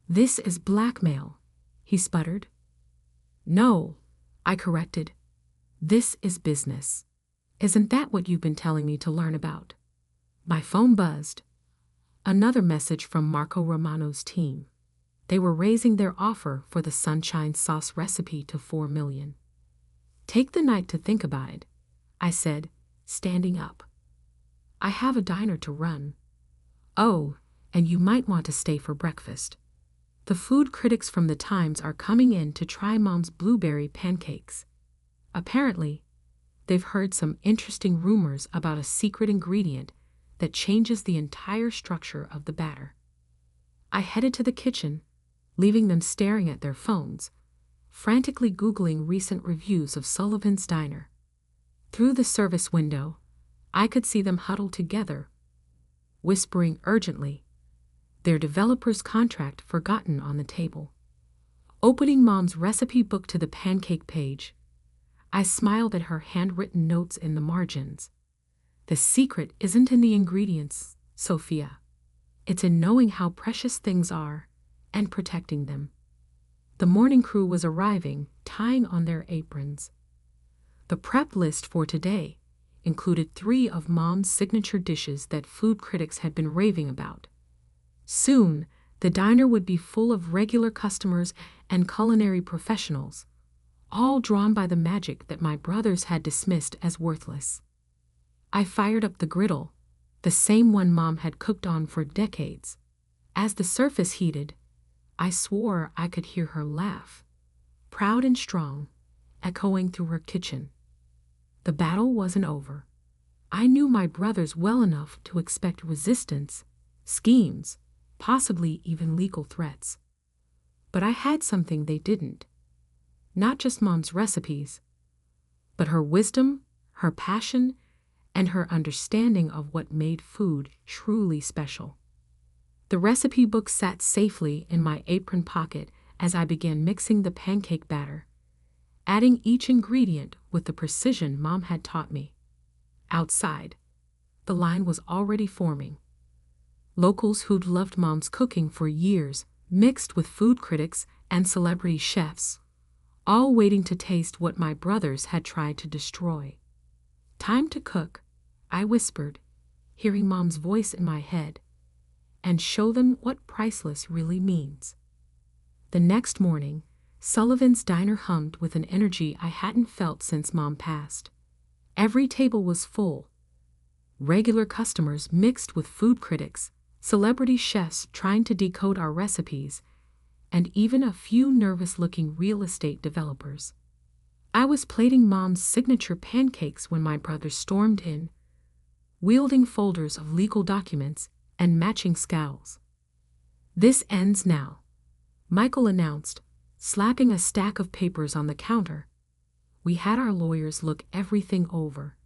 "This is blackmail," he sputtered. "No," I corrected. "This is business. Isn't that what you've been telling me to learn about?" My phone buzzed. Another message from Marco Romano's team. They were raising their offer for the sunshine sauce recipe to $4 million. Take the night to think about it, I said, standing up. I have a diner to run. Oh, and you might want to stay for breakfast. The food critics from the Times are coming in to try Mom's blueberry pancakes. Apparently, they've heard some interesting rumors about a secret ingredient that changes the entire structure of the batter. I headed to the kitchen, leaving them staring at their phones, frantically Googling recent reviews of Sullivan's Diner. Through the service window, I could see them huddled together, whispering urgently, their developer's contract forgotten on the table. Opening Mom's recipe book to the pancake page, I smiled at her handwritten notes in the margins. The secret isn't in the ingredients, Sophia. It's in knowing how precious things are and protecting them. The morning crew was arriving, tying on their aprons. The prep list for today included 3 of Mom's signature dishes that food critics had been raving about. Soon, the diner would be full of regular customers and culinary professionals, all drawn by the magic that my brothers had dismissed as worthless. I fired up the griddle, the same one Mom had cooked on for decades. As the surface heated, I swore I could hear her laugh, proud and strong, echoing through her kitchen. The battle wasn't over. I knew my brothers well enough to expect resistance, schemes, possibly even legal threats. But I had something they didn't. Not just Mom's recipes, but her wisdom, her passion, and her understanding of what made food truly special. The recipe book sat safely in my apron pocket as I began mixing the pancake batter, adding each ingredient with the precision Mom had taught me. Outside, the line was already forming. Locals who'd loved Mom's cooking for years mixed with food critics and celebrity chefs, all waiting to taste what my brothers had tried to destroy. Time to cook, I whispered, hearing Mom's voice in my head, and show them what priceless really means. The next morning, Sullivan's Diner hummed with an energy I hadn't felt since Mom passed. Every table was full. Regular customers mixed with food critics, celebrity chefs trying to decode our recipes, and even a few nervous-looking real estate developers. I was plating Mom's signature pancakes when my brother stormed in, wielding folders of legal documents and matching scowls. "This ends now," Michael announced, slapping a stack of papers on the counter. We had our lawyers look everything over.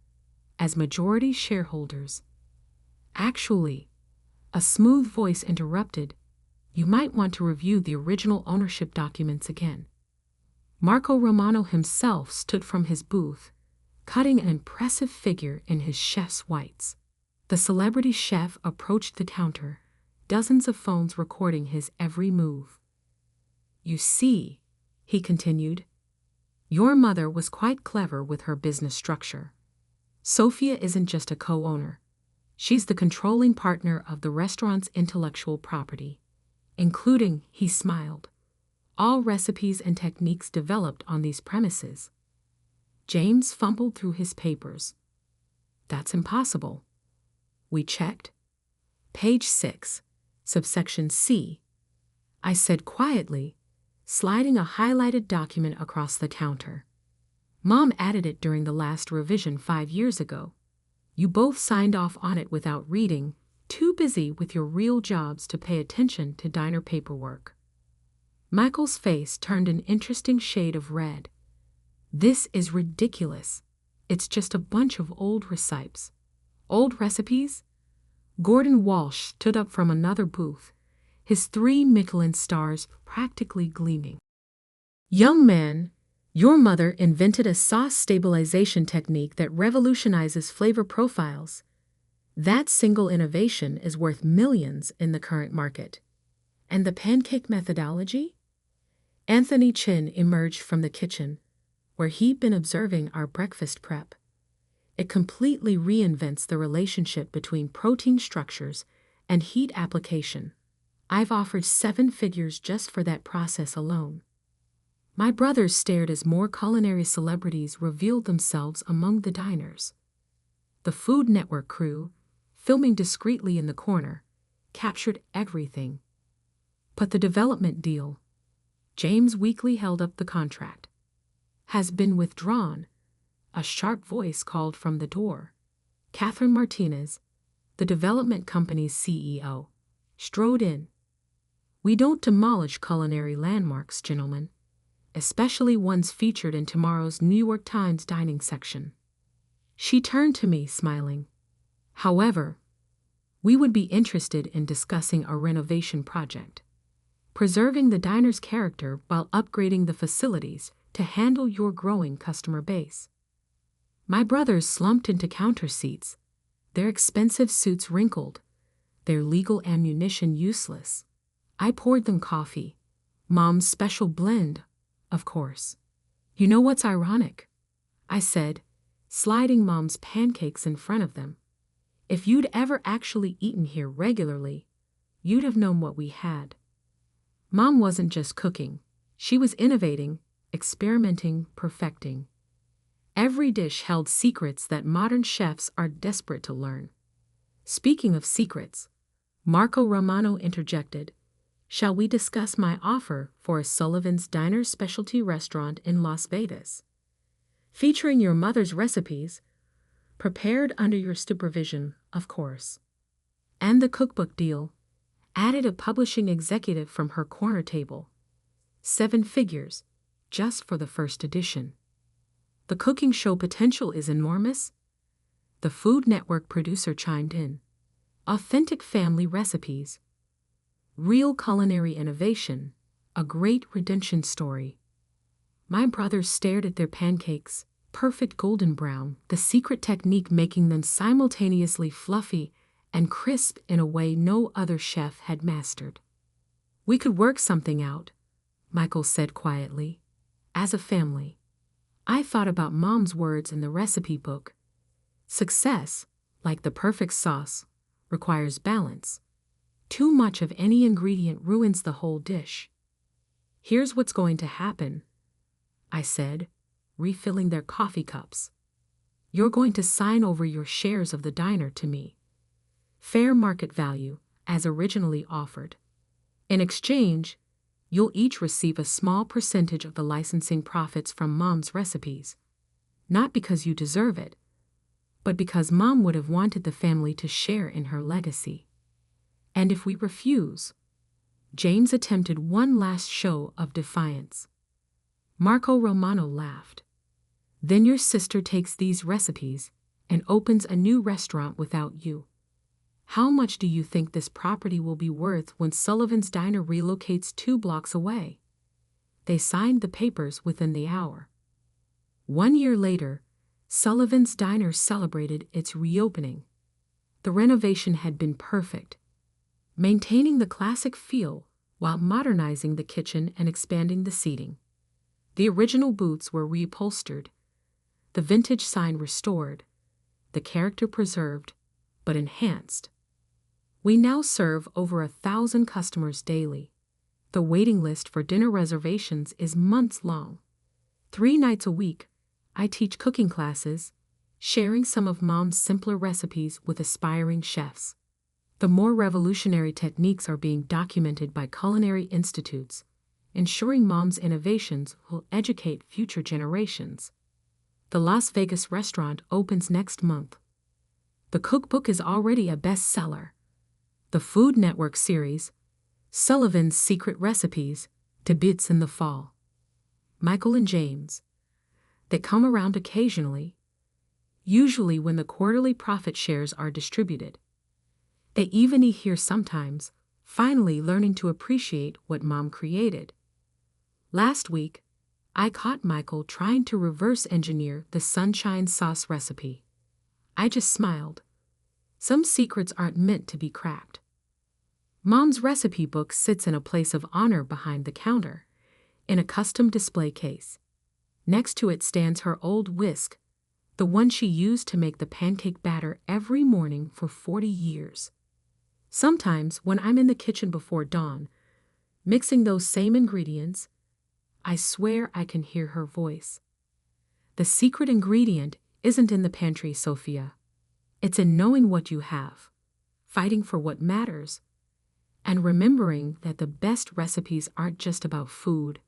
As majority shareholders. Actually, a smooth voice interrupted, you might want to review the original ownership documents again. Marco Romano himself stood from his booth, cutting an impressive figure in his chef's whites. The celebrity chef approached the counter, dozens of phones recording his every move. "You see," he continued, "your mother was quite clever with her business structure. Sophia isn't just a co-owner. She's the controlling partner of the restaurant's intellectual property, including," he smiled, "all recipes and techniques developed on these premises." James fumbled through his papers. "That's impossible." We checked. "Page 6, subsection C," I said quietly, sliding a highlighted document across the counter. "Mom added it during the last revision 5 years ago. You both signed off on it without reading, too busy with your real jobs to pay attention to diner paperwork." Michael's face turned an interesting shade of red. "This is ridiculous. It's just a bunch of old recipes." "Old recipes?" Gordon Walsh stood up from another booth, his 3 Michelin stars practically gleaming. "Young man, your mother invented a sauce stabilization technique that revolutionizes flavor profiles. That single innovation is worth millions in the current market. And the pancake methodology?" Anthony Chin emerged from the kitchen, where he'd been observing our breakfast prep. It completely reinvents the relationship between protein structures and heat application. I've offered 7 figures just for that process alone. My brothers stared as more culinary celebrities revealed themselves among the diners. The Food Network crew, filming discreetly in the corner, captured everything. But the development deal, James weakly held up the contract, has been withdrawn. A sharp voice called from the door. Catherine Martinez, the development company's CEO, strode in. We don't demolish culinary landmarks, gentlemen, especially ones featured in tomorrow's New York Times dining section. She turned to me, smiling. However, we would be interested in discussing a renovation project, preserving the diner's character while upgrading the facilities to handle your growing customer base. My brothers slumped into counter seats, their expensive suits wrinkled, their legal ammunition useless. I poured them coffee, Mom's special blend, of course. You know what's ironic? I said, sliding Mom's pancakes in front of them. If you'd ever actually eaten here regularly, you'd have known what we had. Mom wasn't just cooking. She was innovating, experimenting, perfecting. Every dish held secrets that modern chefs are desperate to learn. Speaking of secrets, Marco Romano interjected, shall we discuss my offer for a Sullivan's Diner specialty restaurant in Las Vegas? Featuring your mother's recipes, prepared under your supervision, of course. And the cookbook deal, added a publishing executive from her corner table. 7 figures, just for the first edition. The cooking show potential is enormous. The Food Network producer chimed in. Authentic family recipes. Real culinary innovation. A great redemption story. My brothers stared at their pancakes, perfect golden brown, the secret technique making them simultaneously fluffy and crisp in a way no other chef had mastered. We could work something out, Michael said quietly. As a family. I thought about Mom's words in the recipe book. Success, like the perfect sauce, requires balance. Too much of any ingredient ruins the whole dish. Here's what's going to happen, I said, refilling their coffee cups. You're going to sign over your shares of the diner to me. Fair market value, as originally offered. In exchange, you'll each receive a small percentage of the licensing profits from Mom's recipes. Not because you deserve it, but because Mom would have wanted the family to share in her legacy. And if we refuse, James attempted one last show of defiance. Marco Romano laughed. Then your sister takes these recipes and opens a new restaurant without you. How much do you think this property will be worth when Sullivan's Diner relocates 2 blocks away? They signed the papers within the hour. 1 year later, Sullivan's Diner celebrated its reopening. The renovation had been perfect, maintaining the classic feel while modernizing the kitchen and expanding the seating. The original booths were reupholstered, the vintage sign restored, the character preserved, but enhanced. We now serve over 1,000 customers daily. The waiting list for dinner reservations is months long. 3 nights a week, I teach cooking classes, sharing some of Mom's simpler recipes with aspiring chefs. The more revolutionary techniques are being documented by culinary institutes, ensuring Mom's innovations will educate future generations. The Las Vegas restaurant opens next month. The cookbook is already a bestseller. The Food Network series, Sullivan's Secret Recipes, debuts in the fall. Michael and James. They come around occasionally, usually when the quarterly profit shares are distributed. They even eat here sometimes, finally learning to appreciate what Mom created. Last week, I caught Michael trying to reverse engineer the sunshine sauce recipe. I just smiled. Some secrets aren't meant to be cracked. Mom's recipe book sits in a place of honor behind the counter, in a custom display case. Next to it stands her old whisk, the one she used to make the pancake batter every morning for 40 years. Sometimes, when I'm in the kitchen before dawn, mixing those same ingredients, I swear I can hear her voice. The secret ingredient isn't in the pantry, Sophia. It's in knowing what you have, fighting for what matters, and remembering that the best recipes aren't just about food.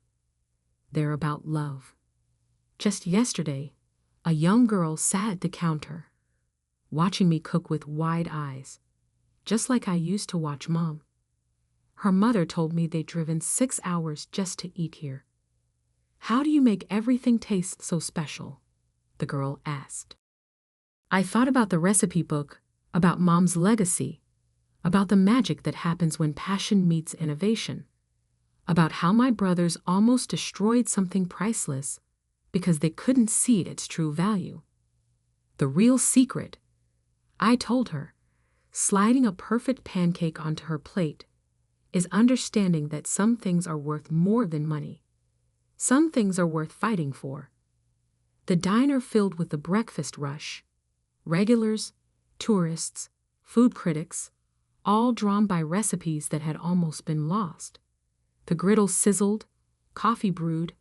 They're about love. Just yesterday, a young girl sat at the counter, watching me cook with wide eyes, just like I used to watch Mom. Her mother told me they'd driven 6 hours just to eat here. "How do you make everything taste so special?" the girl asked. I thought about the recipe book, about Mom's legacy, about the magic that happens when passion meets innovation, about how my brothers almost destroyed something priceless because they couldn't see its true value. The real secret, I told her, sliding a perfect pancake onto her plate, is understanding that some things are worth more than money. Some things are worth fighting for. The diner filled with the breakfast rush, regulars, tourists, food critics, all drawn by recipes that had almost been lost. The griddle sizzled, coffee brewed,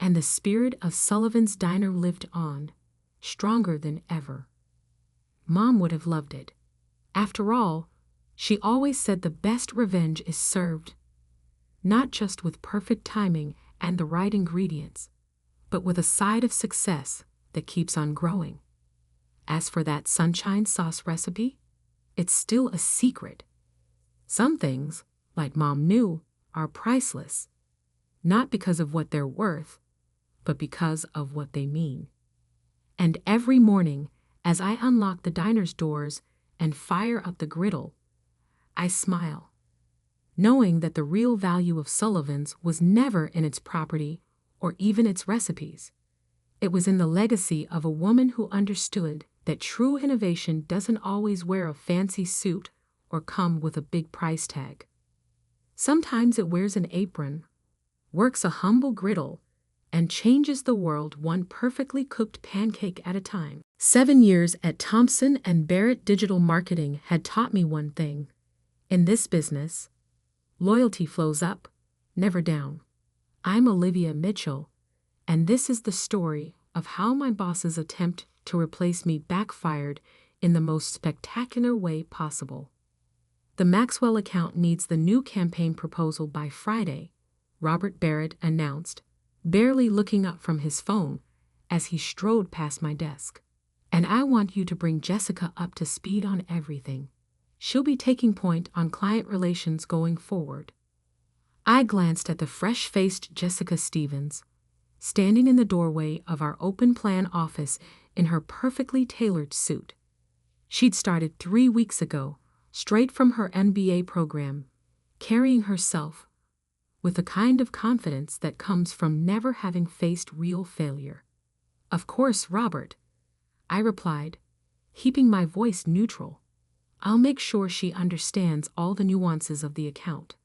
and the spirit of Sullivan's Diner lived on, stronger than ever. Mom would have loved it. After all, she always said the best revenge is served, not just with perfect timing and the right ingredients, but with a side of success that keeps on growing. As for that sunshine sauce recipe, it's still a secret. Some things, like Mom knew, are priceless, not because of what they're worth, but because of what they mean. And every morning, as I unlock the diner's doors and fire up the griddle, I smile, knowing that the real value of Sullivan's was never in its property or even its recipes. It was in the legacy of a woman who understood that true innovation doesn't always wear a fancy suit or come with a big price tag. Sometimes it wears an apron, works a humble griddle, and changes the world one perfectly cooked pancake at a time. 7 years at Thompson & Barrett Digital Marketing had taught me one thing. In this business, loyalty flows up, never down. I'm Olivia Mitchell, and this is the story of how my boss's attempt to replace me backfired in the most spectacular way possible. The Maxwell account needs the new campaign proposal by Friday, Robert Barrett announced, barely looking up from his phone as he strode past my desk. And I want you to bring Jessica up to speed on everything. She'll be taking point on client relations going forward. I glanced at the fresh-faced Jessica Stevens, standing in the doorway of our open-plan office in her perfectly tailored suit. She'd started 3 weeks ago, straight from her MBA program, carrying herself with the kind of confidence that comes from never having faced real failure. "Of course, Robert," I replied, keeping my voice neutral. "I'll make sure she understands all the nuances of the account."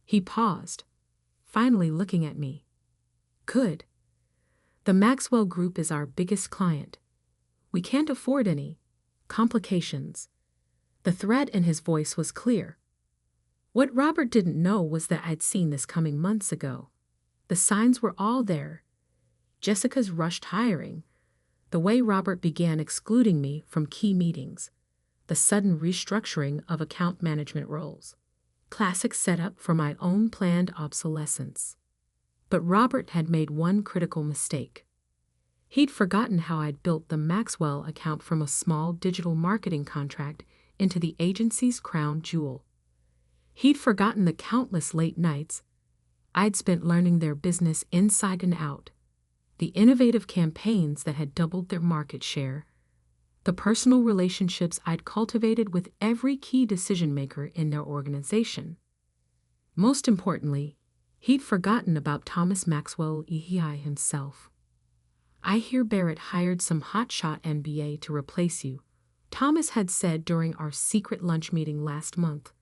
He paused, finally looking at me. "Good. The Maxwell Group is our biggest client. We can't afford any complications." The threat in his voice was clear. What Robert didn't know was that I'd seen this coming months ago. The signs were all there. Jessica's rushed hiring, the way Robert began excluding me from key meetings, the sudden restructuring of account management roles. Classic setup for my own planned obsolescence. But Robert had made one critical mistake. He'd forgotten how I'd built the Maxwell account from a small digital marketing contract into the agency's crown jewel. He'd forgotten the countless late nights I'd spent learning their business inside and out, the innovative campaigns that had doubled their market share, the personal relationships I'd cultivated with every key decision-maker in their organization. Most importantly, he'd forgotten about Thomas Maxwell EHI himself. "I hear Barrett hired some hotshot MBA to replace you," Thomas had said during our secret lunch meeting last month,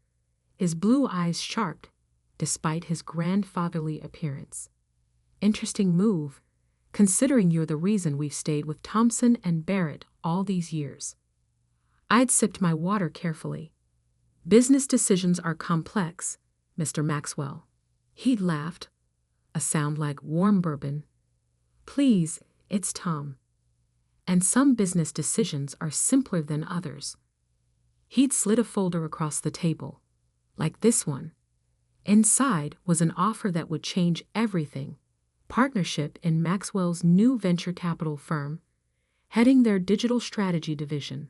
his blue eyes sharp despite his grandfatherly appearance. "Interesting move, considering you're the reason we've stayed with Thompson and Barrett all these years. I'd sipped my water carefully. Business decisions are complex, Mr. Maxwell. He'd laughed, a sound like warm bourbon. Please, it's Tom. And some business decisions are simpler than others. He'd slid a folder across the table, like this one. Inside was an offer that would change everything. Partnership in Maxwell's new venture capital firm, heading their digital strategy division.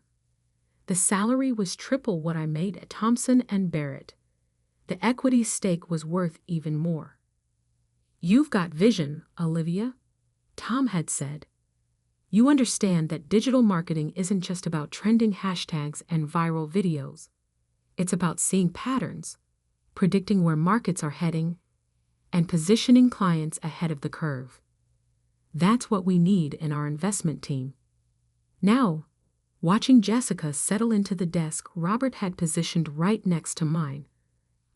The salary was triple what I made at Thompson and Barrett. The equity stake was worth even more. You've got vision, Olivia, Tom had said. You understand that digital marketing isn't just about trending hashtags and viral videos. It's about seeing patterns, predicting where markets are heading, and positioning clients ahead of the curve. That's what we need in our investment team. Now, watching Jessica settle into the desk Robert had positioned right next to mine,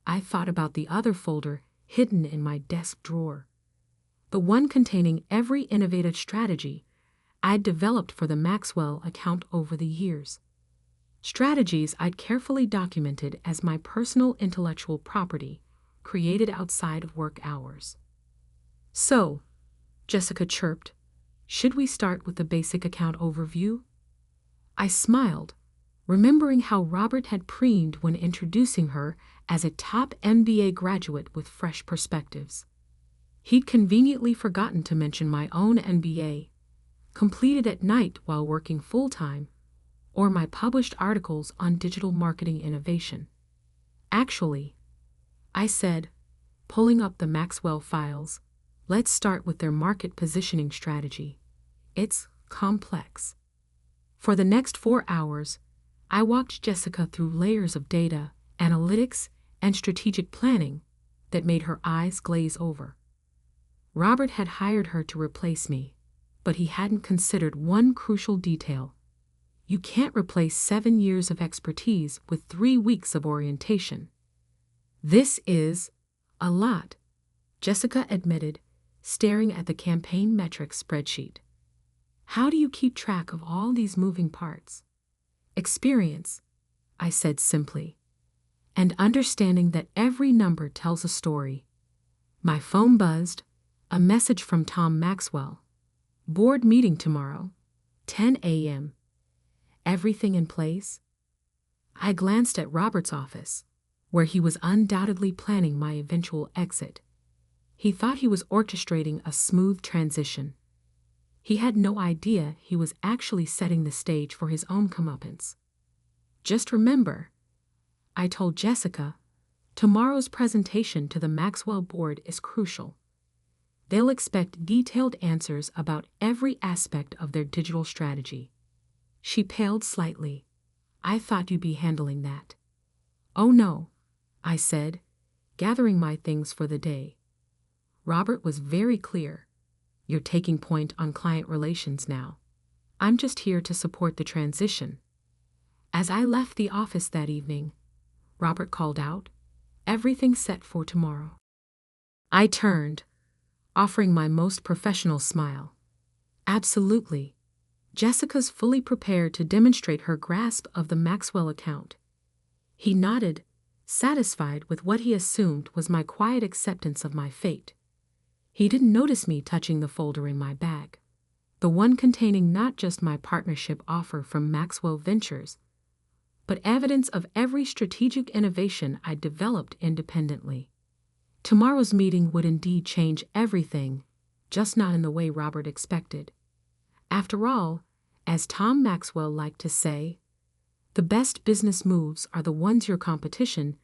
I thought about the other folder hidden in my desk drawer. The one containing every innovative strategy I'd developed for the Maxwell account over the years. Strategies I'd carefully documented as my personal intellectual property, created outside of work hours. So, Jessica chirped, should we start with the basic account overview? I smiled, remembering how Robert had preened when introducing her as a top MBA graduate with fresh perspectives. He'd conveniently forgotten to mention my own MBA, completed at night while working full-time, or my published articles on digital marketing innovation. Actually, I said, pulling up the Maxwell files, let's start with their market positioning strategy. It's complex. For the next 4 hours, I walked Jessica through layers of data, analytics, and strategic planning that made her eyes glaze over. Robert had hired her to replace me, but he hadn't considered one crucial detail. You can't replace 7 years of expertise with 3 weeks of orientation. This is a lot, Jessica admitted, staring at the campaign metrics spreadsheet. How do you keep track of all these moving parts? Experience, I said simply, and understanding that every number tells a story. My phone buzzed, a message from Tom Maxwell. Board meeting tomorrow, 10 a.m. Everything in place? I glanced at Robert's office, where he was undoubtedly planning my eventual exit. He thought he was orchestrating a smooth transition. He had no idea he was actually setting the stage for his own comeuppance. Just remember, I told Jessica, tomorrow's presentation to the Maxwell board is crucial. They'll expect detailed answers about every aspect of their digital strategy. She paled slightly. I thought you'd be handling that. Oh no, I said, gathering my things for the day. Robert was very clear. You're taking point on client relations now. I'm just here to support the transition. As I left the office that evening, Robert called out, everything's set for tomorrow. I turned, offering my most professional smile. Absolutely. Jessica's fully prepared to demonstrate her grasp of the Maxwell account. He nodded, satisfied with what he assumed was my quiet acceptance of my fate. He didn't notice me touching the folder in my bag, the one containing not just my partnership offer from Maxwell Ventures, but evidence of every strategic innovation I'd developed independently. Tomorrow's meeting would indeed change everything, just not in the way Robert expected. After all, as Tom Maxwell liked to say, the best business moves are the ones your competition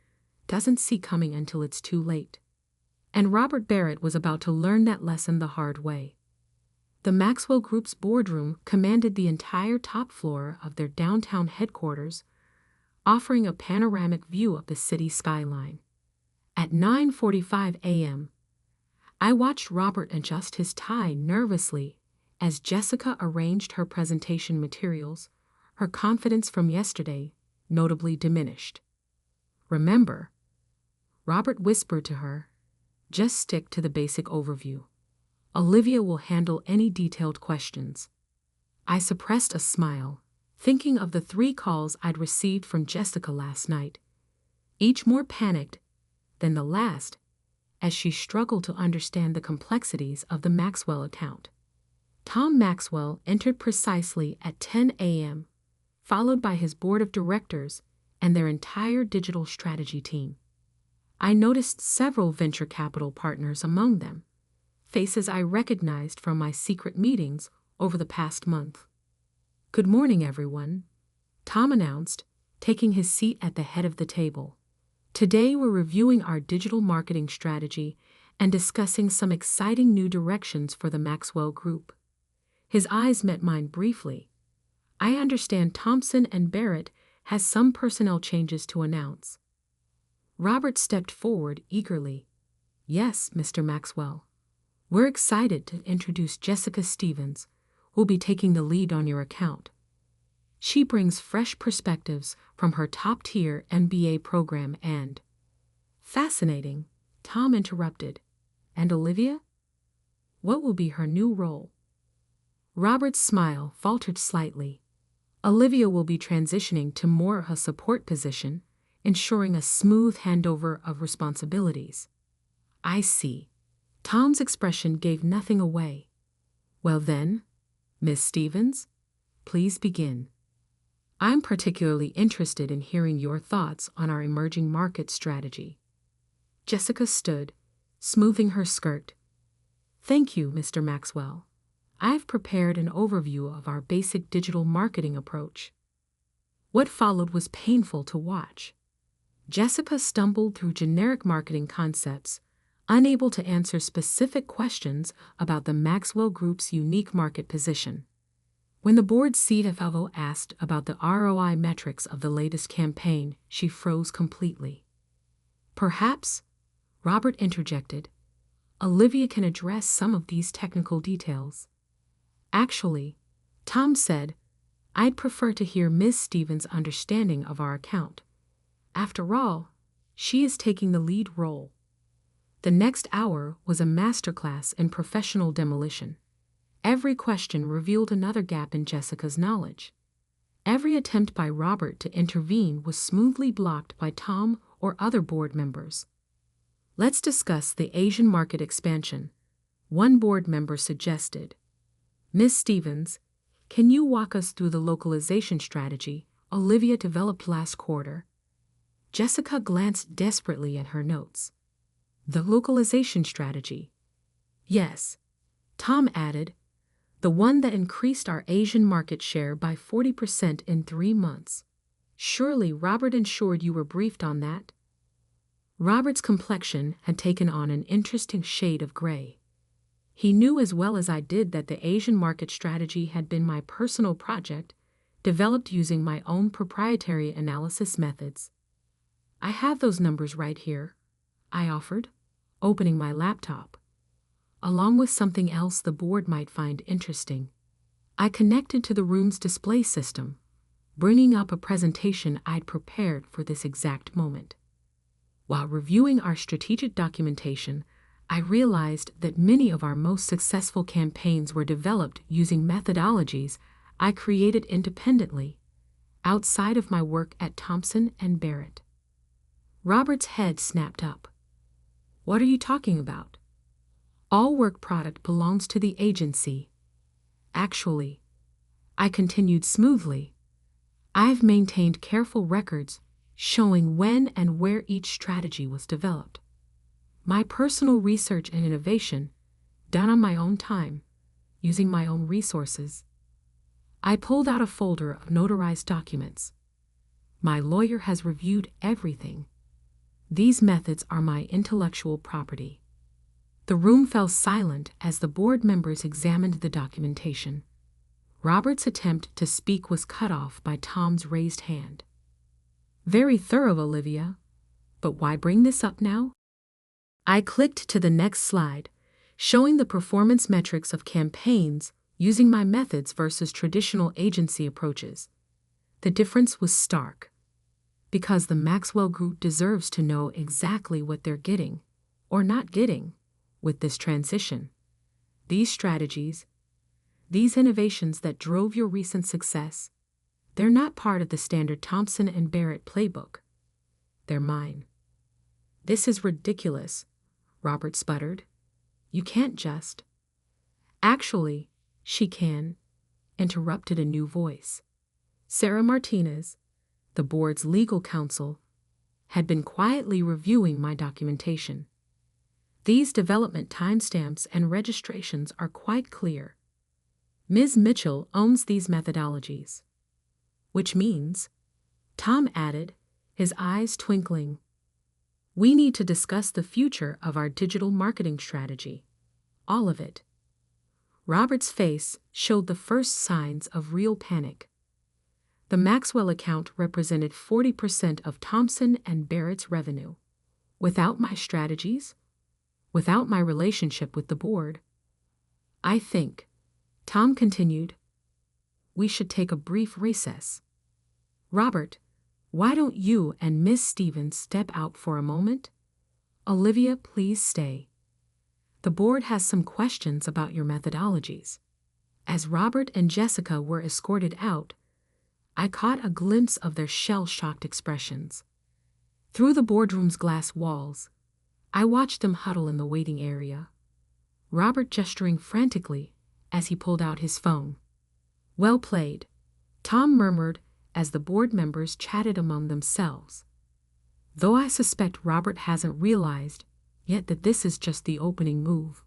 doesn't see coming until it's too late. And Robert Barrett was about to learn that lesson the hard way. The Maxwell Group's boardroom commanded the entire top floor of their downtown headquarters, offering a panoramic view of the city skyline. At 9:45 a.m., I watched Robert adjust his tie nervously as Jessica arranged her presentation materials, her confidence from yesterday notably diminished. Remember, Robert whispered to her, just stick to the basic overview. Olivia will handle any detailed questions. I suppressed a smile, thinking of the 3 calls I'd received from Jessica last night, each more panicked than the last, as she struggled to understand the complexities of the Maxwell account. Tom Maxwell entered precisely at 10 a.m., followed by his board of directors and their entire digital strategy team. I noticed several venture capital partners among them, faces I recognized from my secret meetings over the past month. "Good morning, everyone," Tom announced, taking his seat at the head of the table. "Today we're reviewing our digital marketing strategy and discussing some exciting new directions for the Maxwell Group." His eyes met mine briefly. "I understand Thompson and Barrett has some personnel changes to announce." Robert stepped forward eagerly. "Yes, Mr. Maxwell. We're excited to introduce Jessica Stevens, who'll be taking the lead on your account. She brings fresh perspectives from her top-tier MBA program and—" "Fascinating," Tom interrupted. "And Olivia? What will be her new role?" Robert's smile faltered slightly. "Olivia will be transitioning to more of a support position, ensuring a smooth handover of responsibilities." "I see." Tom's expression gave nothing away. "Well then, Miss Stevens, please begin. I'm particularly interested in hearing your thoughts on our emerging market strategy." Jessica stood, smoothing her skirt. "Thank you, Mr. Maxwell. I've prepared an overview of our basic digital marketing approach." What followed was painful to watch. Jessica stumbled through generic marketing concepts, unable to answer specific questions about the Maxwell Group's unique market position. When the board CFO asked about the ROI metrics of the latest campaign, she froze completely. "Perhaps," Robert interjected, "Olivia can address some of these technical details." "Actually," Tom said, "I'd prefer to hear Ms. Stevens' understanding of our account. After all, she is taking the lead role." The next hour was a masterclass in professional demolition. Every question revealed another gap in Jessica's knowledge. Every attempt by Robert to intervene was smoothly blocked by Tom or other board members. "Let's discuss the Asian market expansion," one board member suggested. "Ms. Stevens, can you walk us through the localization strategy Olivia developed last quarter?" Jessica glanced desperately at her notes. "The localization strategy?" "Yes," Tom added, "the one that increased our Asian market share by 40% in 3 months. Surely Robert ensured you were briefed on that?" Robert's complexion had taken on an interesting shade of gray. He knew as well as I did that the Asian market strategy had been my personal project, developed using my own proprietary analysis methods. "I have those numbers right here," I offered, opening my laptop. "Along with something else the board might find interesting." I connected to the room's display system, bringing up a presentation I'd prepared for this exact moment. While reviewing our strategic documentation, I realized that many of our most successful campaigns were developed using methodologies I created independently, outside of my work at Thompson and Barrett. Robert's head snapped up. "What are you talking about?" "All work product belongs to the agency. Actually," I continued smoothly, "I've maintained careful records showing when and where each strategy was developed. My personal research and innovation, done on my own time, using my own resources." I pulled out a folder of notarized documents. "My lawyer has reviewed everything. These methods are my intellectual property." The room fell silent as the board members examined the documentation. Robert's attempt to speak was cut off by Tom's raised hand. "Very thorough, Olivia. But why bring this up now?" I clicked to the next slide, showing the performance metrics of campaigns using my methods versus traditional agency approaches. The difference was stark. Because the Maxwell Group deserves to know exactly what they're getting, or not getting, with this transition. These strategies, these innovations that drove your recent success, they're not part of the standard Thompson and Barrett playbook. They're mine. This is ridiculous, Robert sputtered. You can't just. Actually, she can, interrupted a new voice. Sarah Martinez, the board's legal counsel, had been quietly reviewing my documentation. These development timestamps and registrations are quite clear. Ms. Mitchell owns these methodologies. Which means, Tom added, his eyes twinkling, we need to discuss the future of our digital marketing strategy. All of it. Robert's face showed the first signs of real panic. The Maxwell account represented 40% of Thompson and Barrett's revenue. Without my strategies, without my relationship with the board, I think, Tom continued, we should take a brief recess. Robert, why don't you and Miss Stevens step out for a moment? Olivia, please stay. The board has some questions about your methodologies. As Robert and Jessica were escorted out, I caught a glimpse of their shell-shocked expressions. Through the boardroom's glass walls, I watched them huddle in the waiting area, Robert gesturing frantically as he pulled out his phone. Well played, Tom murmured as the board members chatted among themselves. Though I suspect Robert hasn't realized yet that this is just the opening move.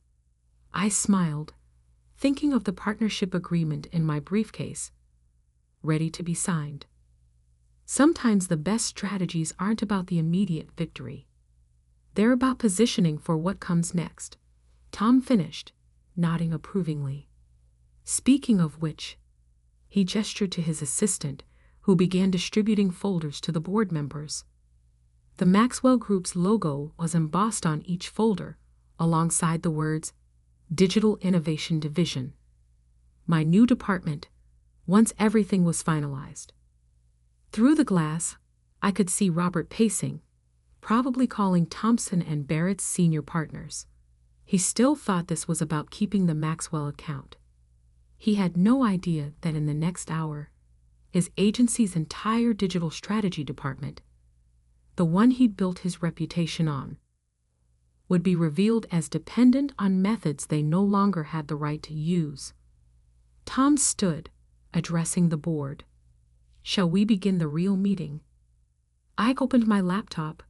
I smiled, thinking of the partnership agreement in my briefcase, ready to be signed. Sometimes the best strategies aren't about the immediate victory. They're about positioning for what comes next, Tom finished, nodding approvingly. Speaking of which, he gestured to his assistant, who began distributing folders to the board members. The Maxwell Group's logo was embossed on each folder, alongside the words, Digital Innovation Division. My new department, once everything was finalized. Through the glass, I could see Robert pacing, probably calling Thompson and Barrett's senior partners. He still thought this was about keeping the Maxwell account. He had no idea that in the next hour, his agency's entire digital strategy department, the one he'd built his reputation on, would be revealed as dependent on methods they no longer had the right to use. Tom stood, addressing the board. Shall we begin the real meeting? I opened my laptop,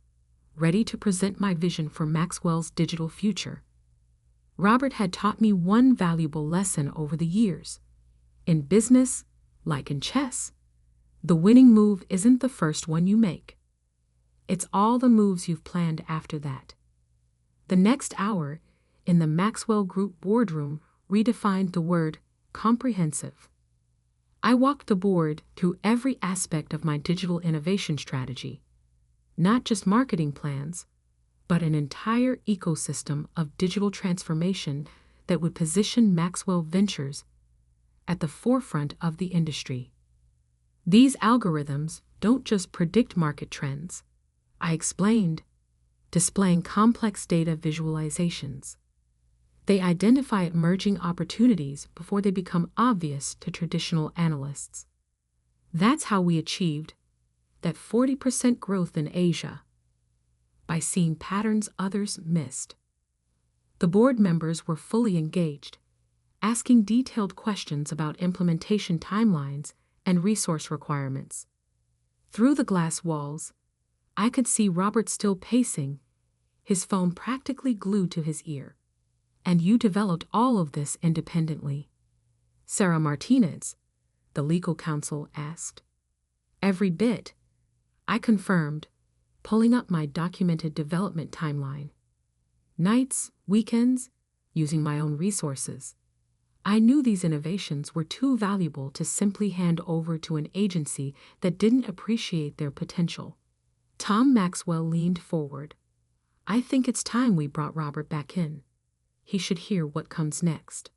ready to present my vision for Maxwell's digital future. Robert had taught me one valuable lesson over the years. In business, like in chess, the winning move isn't the first one you make. It's all the moves you've planned after that. The next hour, in the Maxwell Group boardroom, redefined the word comprehensive. I walked the board through every aspect of my digital innovation strategy, not just marketing plans, but an entire ecosystem of digital transformation that would position Maxwell Ventures at the forefront of the industry. These algorithms don't just predict market trends, I explained, displaying complex data visualizations. They identify emerging opportunities before they become obvious to traditional analysts. That's how we achieved that 40% growth in Asia, by seeing patterns others missed. The board members were fully engaged, asking detailed questions about implementation timelines and resource requirements. Through the glass walls, I could see Robert still pacing, his phone practically glued to his ear. And you developed all of this independently? Sarah Martinez, the legal counsel, asked. Every bit, I confirmed, pulling up my documented development timeline. Nights, weekends, using my own resources. I knew these innovations were too valuable to simply hand over to an agency that didn't appreciate their potential. Tom Maxwell leaned forward. I think it's time we brought Robert back in. He should hear what comes next.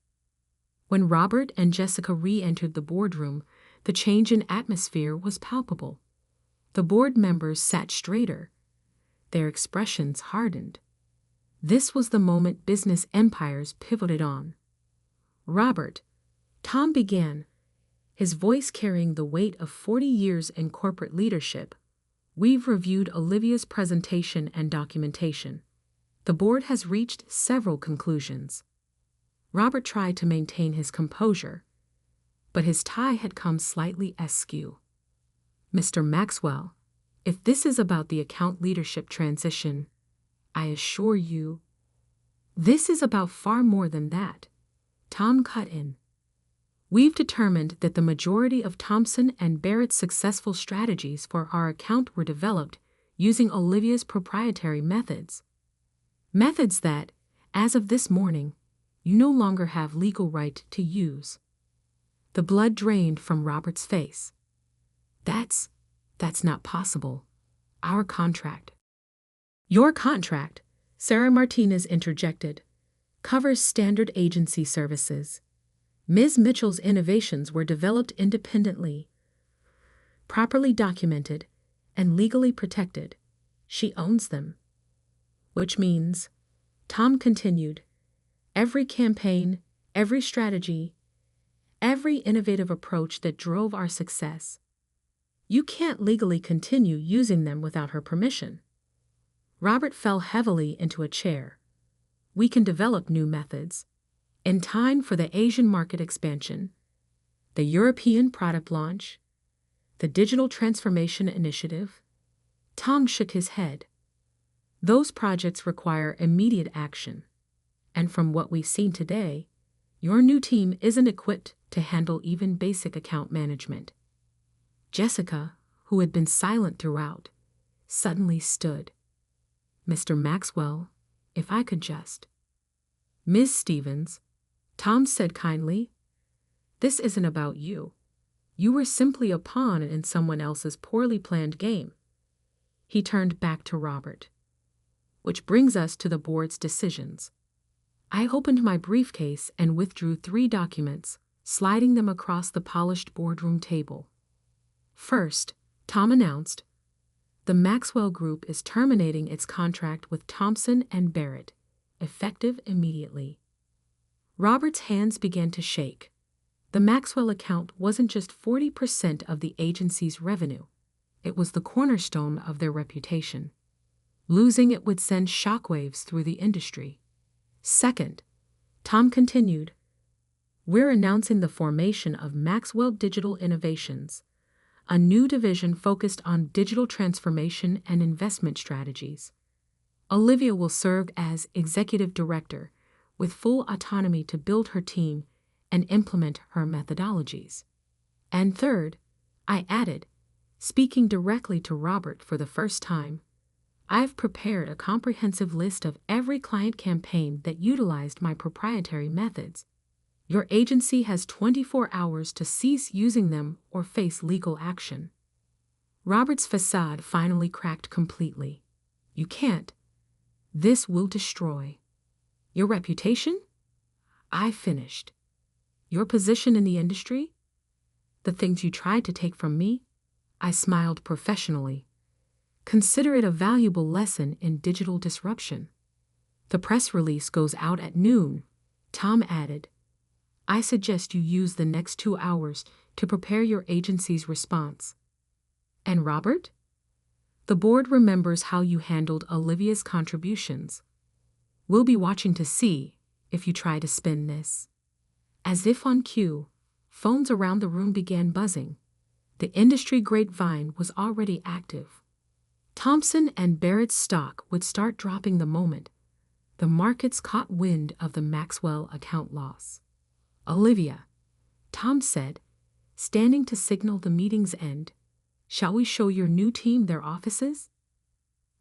When Robert and Jessica re-entered the boardroom, the change in atmosphere was palpable. The board members sat straighter. Their expressions hardened. This was the moment business empires pivoted on. Robert, Tom began, his voice carrying the weight of 40 years in corporate leadership, we've reviewed Olivia's presentation and documentation. The board has reached several conclusions. Robert tried to maintain his composure, but his tie had come slightly askew. Mr. Maxwell, if this is about the account leadership transition, I assure you, this is about far more than that. Tom cut in. We've determined that the majority of Thompson and Barrett's successful strategies for our account were developed using Olivia's proprietary methods. Methods that, as of this morning, you no longer have legal right to use. The blood drained from Robert's face. That's not possible. Our contract. Your contract, Sarah Martinez interjected, covers standard agency services. Ms. Mitchell's innovations were developed independently, properly documented, and legally protected. She owns them. Which means, Tom continued, every campaign, every strategy, every innovative approach that drove our success, you can't legally continue using them without her permission. Robert fell heavily into a chair. We can develop new methods, in time for the Asian market expansion, the European product launch, the digital transformation initiative. Tom shook his head. Those projects require immediate action, and from what we've seen today, your new team isn't equipped to handle even basic account management. Jessica, who had been silent throughout, suddenly stood. Mr. Maxwell, if I could just. Ms. Stevens, Tom said kindly, this isn't about you. You were simply a pawn in someone else's poorly planned game. He turned back to Robert. Which brings us to the board's decisions. I opened my briefcase and withdrew 3 documents, sliding them across the polished boardroom table. First, Tom announced, the Maxwell Group is terminating its contract with Thompson and Barrett, effective immediately. Robert's hands began to shake. The Maxwell account wasn't just 40% of the agency's revenue. It was the cornerstone of their reputation. Losing it would send shockwaves through the industry. Second, Tom continued, we're announcing the formation of Maxwell Digital Innovations, a new division focused on digital transformation and investment strategies. Olivia will serve as executive director, with full autonomy to build her team and implement her methodologies. And third, I added, speaking directly to Robert for the first time, I've prepared a comprehensive list of every client campaign that utilized my proprietary methods. Your agency has 24 hours to cease using them or face legal action. Robert's facade finally cracked completely. You can't. This will destroy. Your reputation? I finished. Your position in the industry? The things you tried to take from me? I smiled professionally. Consider it a valuable lesson in digital disruption. The press release goes out at noon, Tom added. I suggest you use the next 2 hours to prepare your agency's response. And Robert? The board remembers how you handled Olivia's contributions. We'll be watching to see if you try to spin this. As if on cue, phones around the room began buzzing. The industry grapevine was already active. Thompson and Barrett's stock would start dropping the moment the markets caught wind of the Maxwell account loss. Olivia, Tom said, standing to signal the meeting's end, shall we show your new team their offices?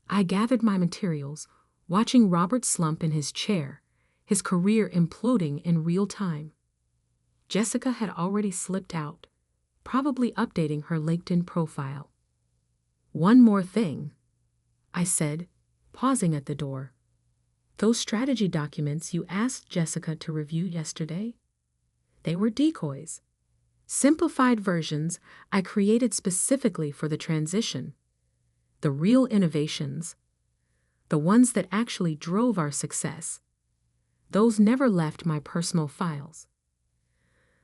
I gathered my materials, watching Robert slump in his chair, his career imploding in real time. Jessica had already slipped out, probably updating her LinkedIn profile. One more thing, I said, pausing at the door. Those strategy documents you asked Jessica to review yesterday? They were decoys. Simplified versions I created specifically for the transition. The real innovations, the ones that actually drove our success, those never left my personal files.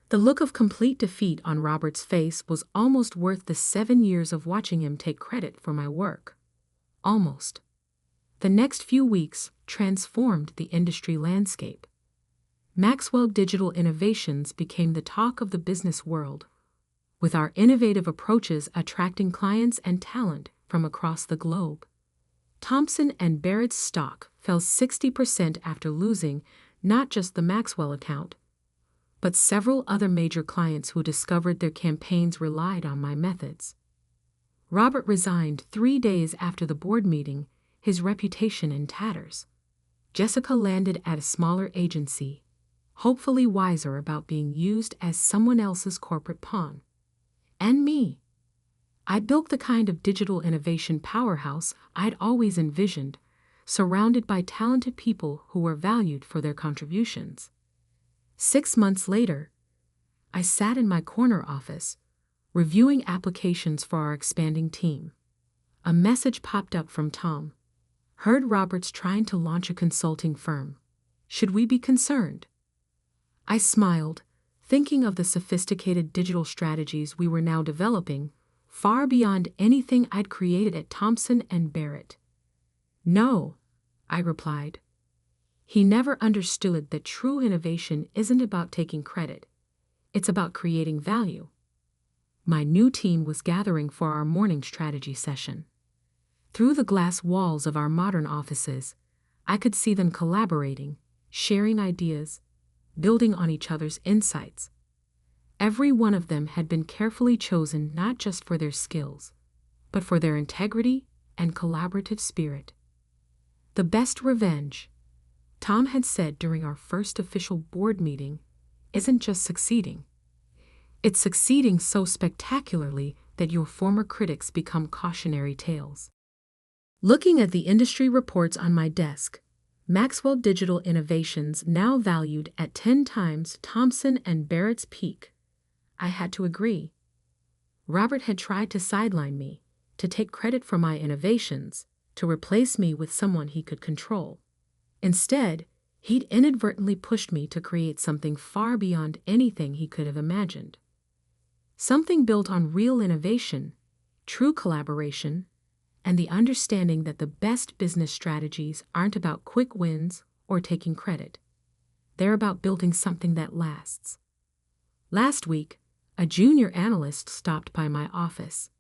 The look of complete defeat on Robert's face was almost worth the 7 years of watching him take credit for my work. Almost. The next few weeks transformed the industry landscape. Maxwell Digital Innovations became the talk of the business world, with our innovative approaches attracting clients and talent from across the globe. Thomson & Barrett's stock fell 60% after losing not just the Maxwell account, but several other major clients who discovered their campaigns relied on my methods. Robert resigned 3 days after the board meeting, his reputation in tatters. Jessica landed at a smaller agency, hopefully wiser about being used as someone else's corporate pawn. And me. I built the kind of digital innovation powerhouse I'd always envisioned, surrounded by talented people who were valued for their contributions. 6 months later, I sat in my corner office, reviewing applications for our expanding team. A message popped up from Tom. Heard Robert's trying to launch a consulting firm. Should we be concerned? I smiled, thinking of the sophisticated digital strategies we were now developing, far beyond anything I'd created at Thomson & Barrett. No, I replied. He never understood that true innovation isn't about taking credit. It's about creating value. My new team was gathering for our morning strategy session. Through the glass walls of our modern offices, I could see them collaborating, sharing ideas, building on each other's insights. Every one of them had been carefully chosen not just for their skills, but for their integrity and collaborative spirit. The best revenge, Tom had said during our first official board meeting, isn't just succeeding. It's succeeding so spectacularly that your former critics become cautionary tales. Looking at the industry reports on my desk, Maxwell Digital Innovations now valued at 10 times Thomson & Barrett's peak. I had to agree. Robert had tried to sideline me, to take credit for my innovations, to replace me with someone he could control. Instead, he'd inadvertently pushed me to create something far beyond anything he could have imagined. Something built on real innovation, true collaboration, and the understanding that the best business strategies aren't about quick wins or taking credit. They're about building something that lasts. Last week, a junior analyst stopped by my office.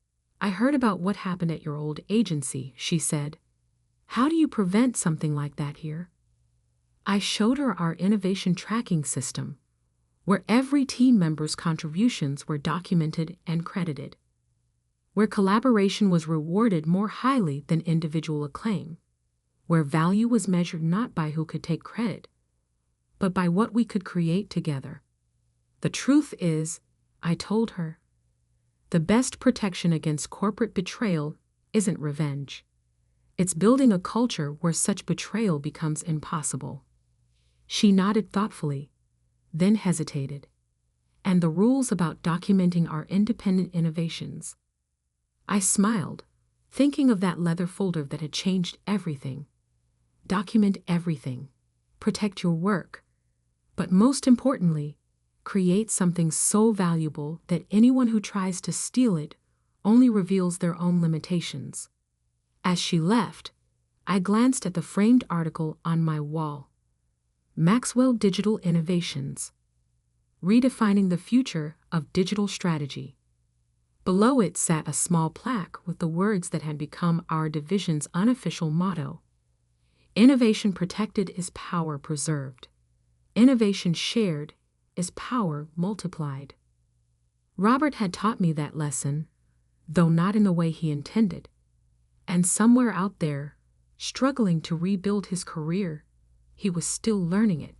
I heard about what happened at your old agency, she said. How do you prevent something like that here? I showed her our innovation tracking system, where every team member's contributions were documented and credited, where collaboration was rewarded more highly than individual acclaim, where value was measured not by who could take credit, but by what we could create together. The truth is, I told her, the best protection against corporate betrayal isn't revenge. It's building a culture where such betrayal becomes impossible. She nodded thoughtfully, then hesitated. And the rules about documenting our independent innovations. I smiled, thinking of that leather folder that had changed everything. Document everything. Protect your work. But most importantly, create something so valuable that anyone who tries to steal it only reveals their own limitations. As she left, I glanced at the framed article on my wall. Maxwell Digital Innovations, Redefining the Future of Digital Strategy. Below it sat a small plaque with the words that had become our division's unofficial motto. Innovation protected is power preserved. Innovation shared is power multiplied. Robert had taught me that lesson, though not in the way he intended. And somewhere out there, struggling to rebuild his career, he was still learning it.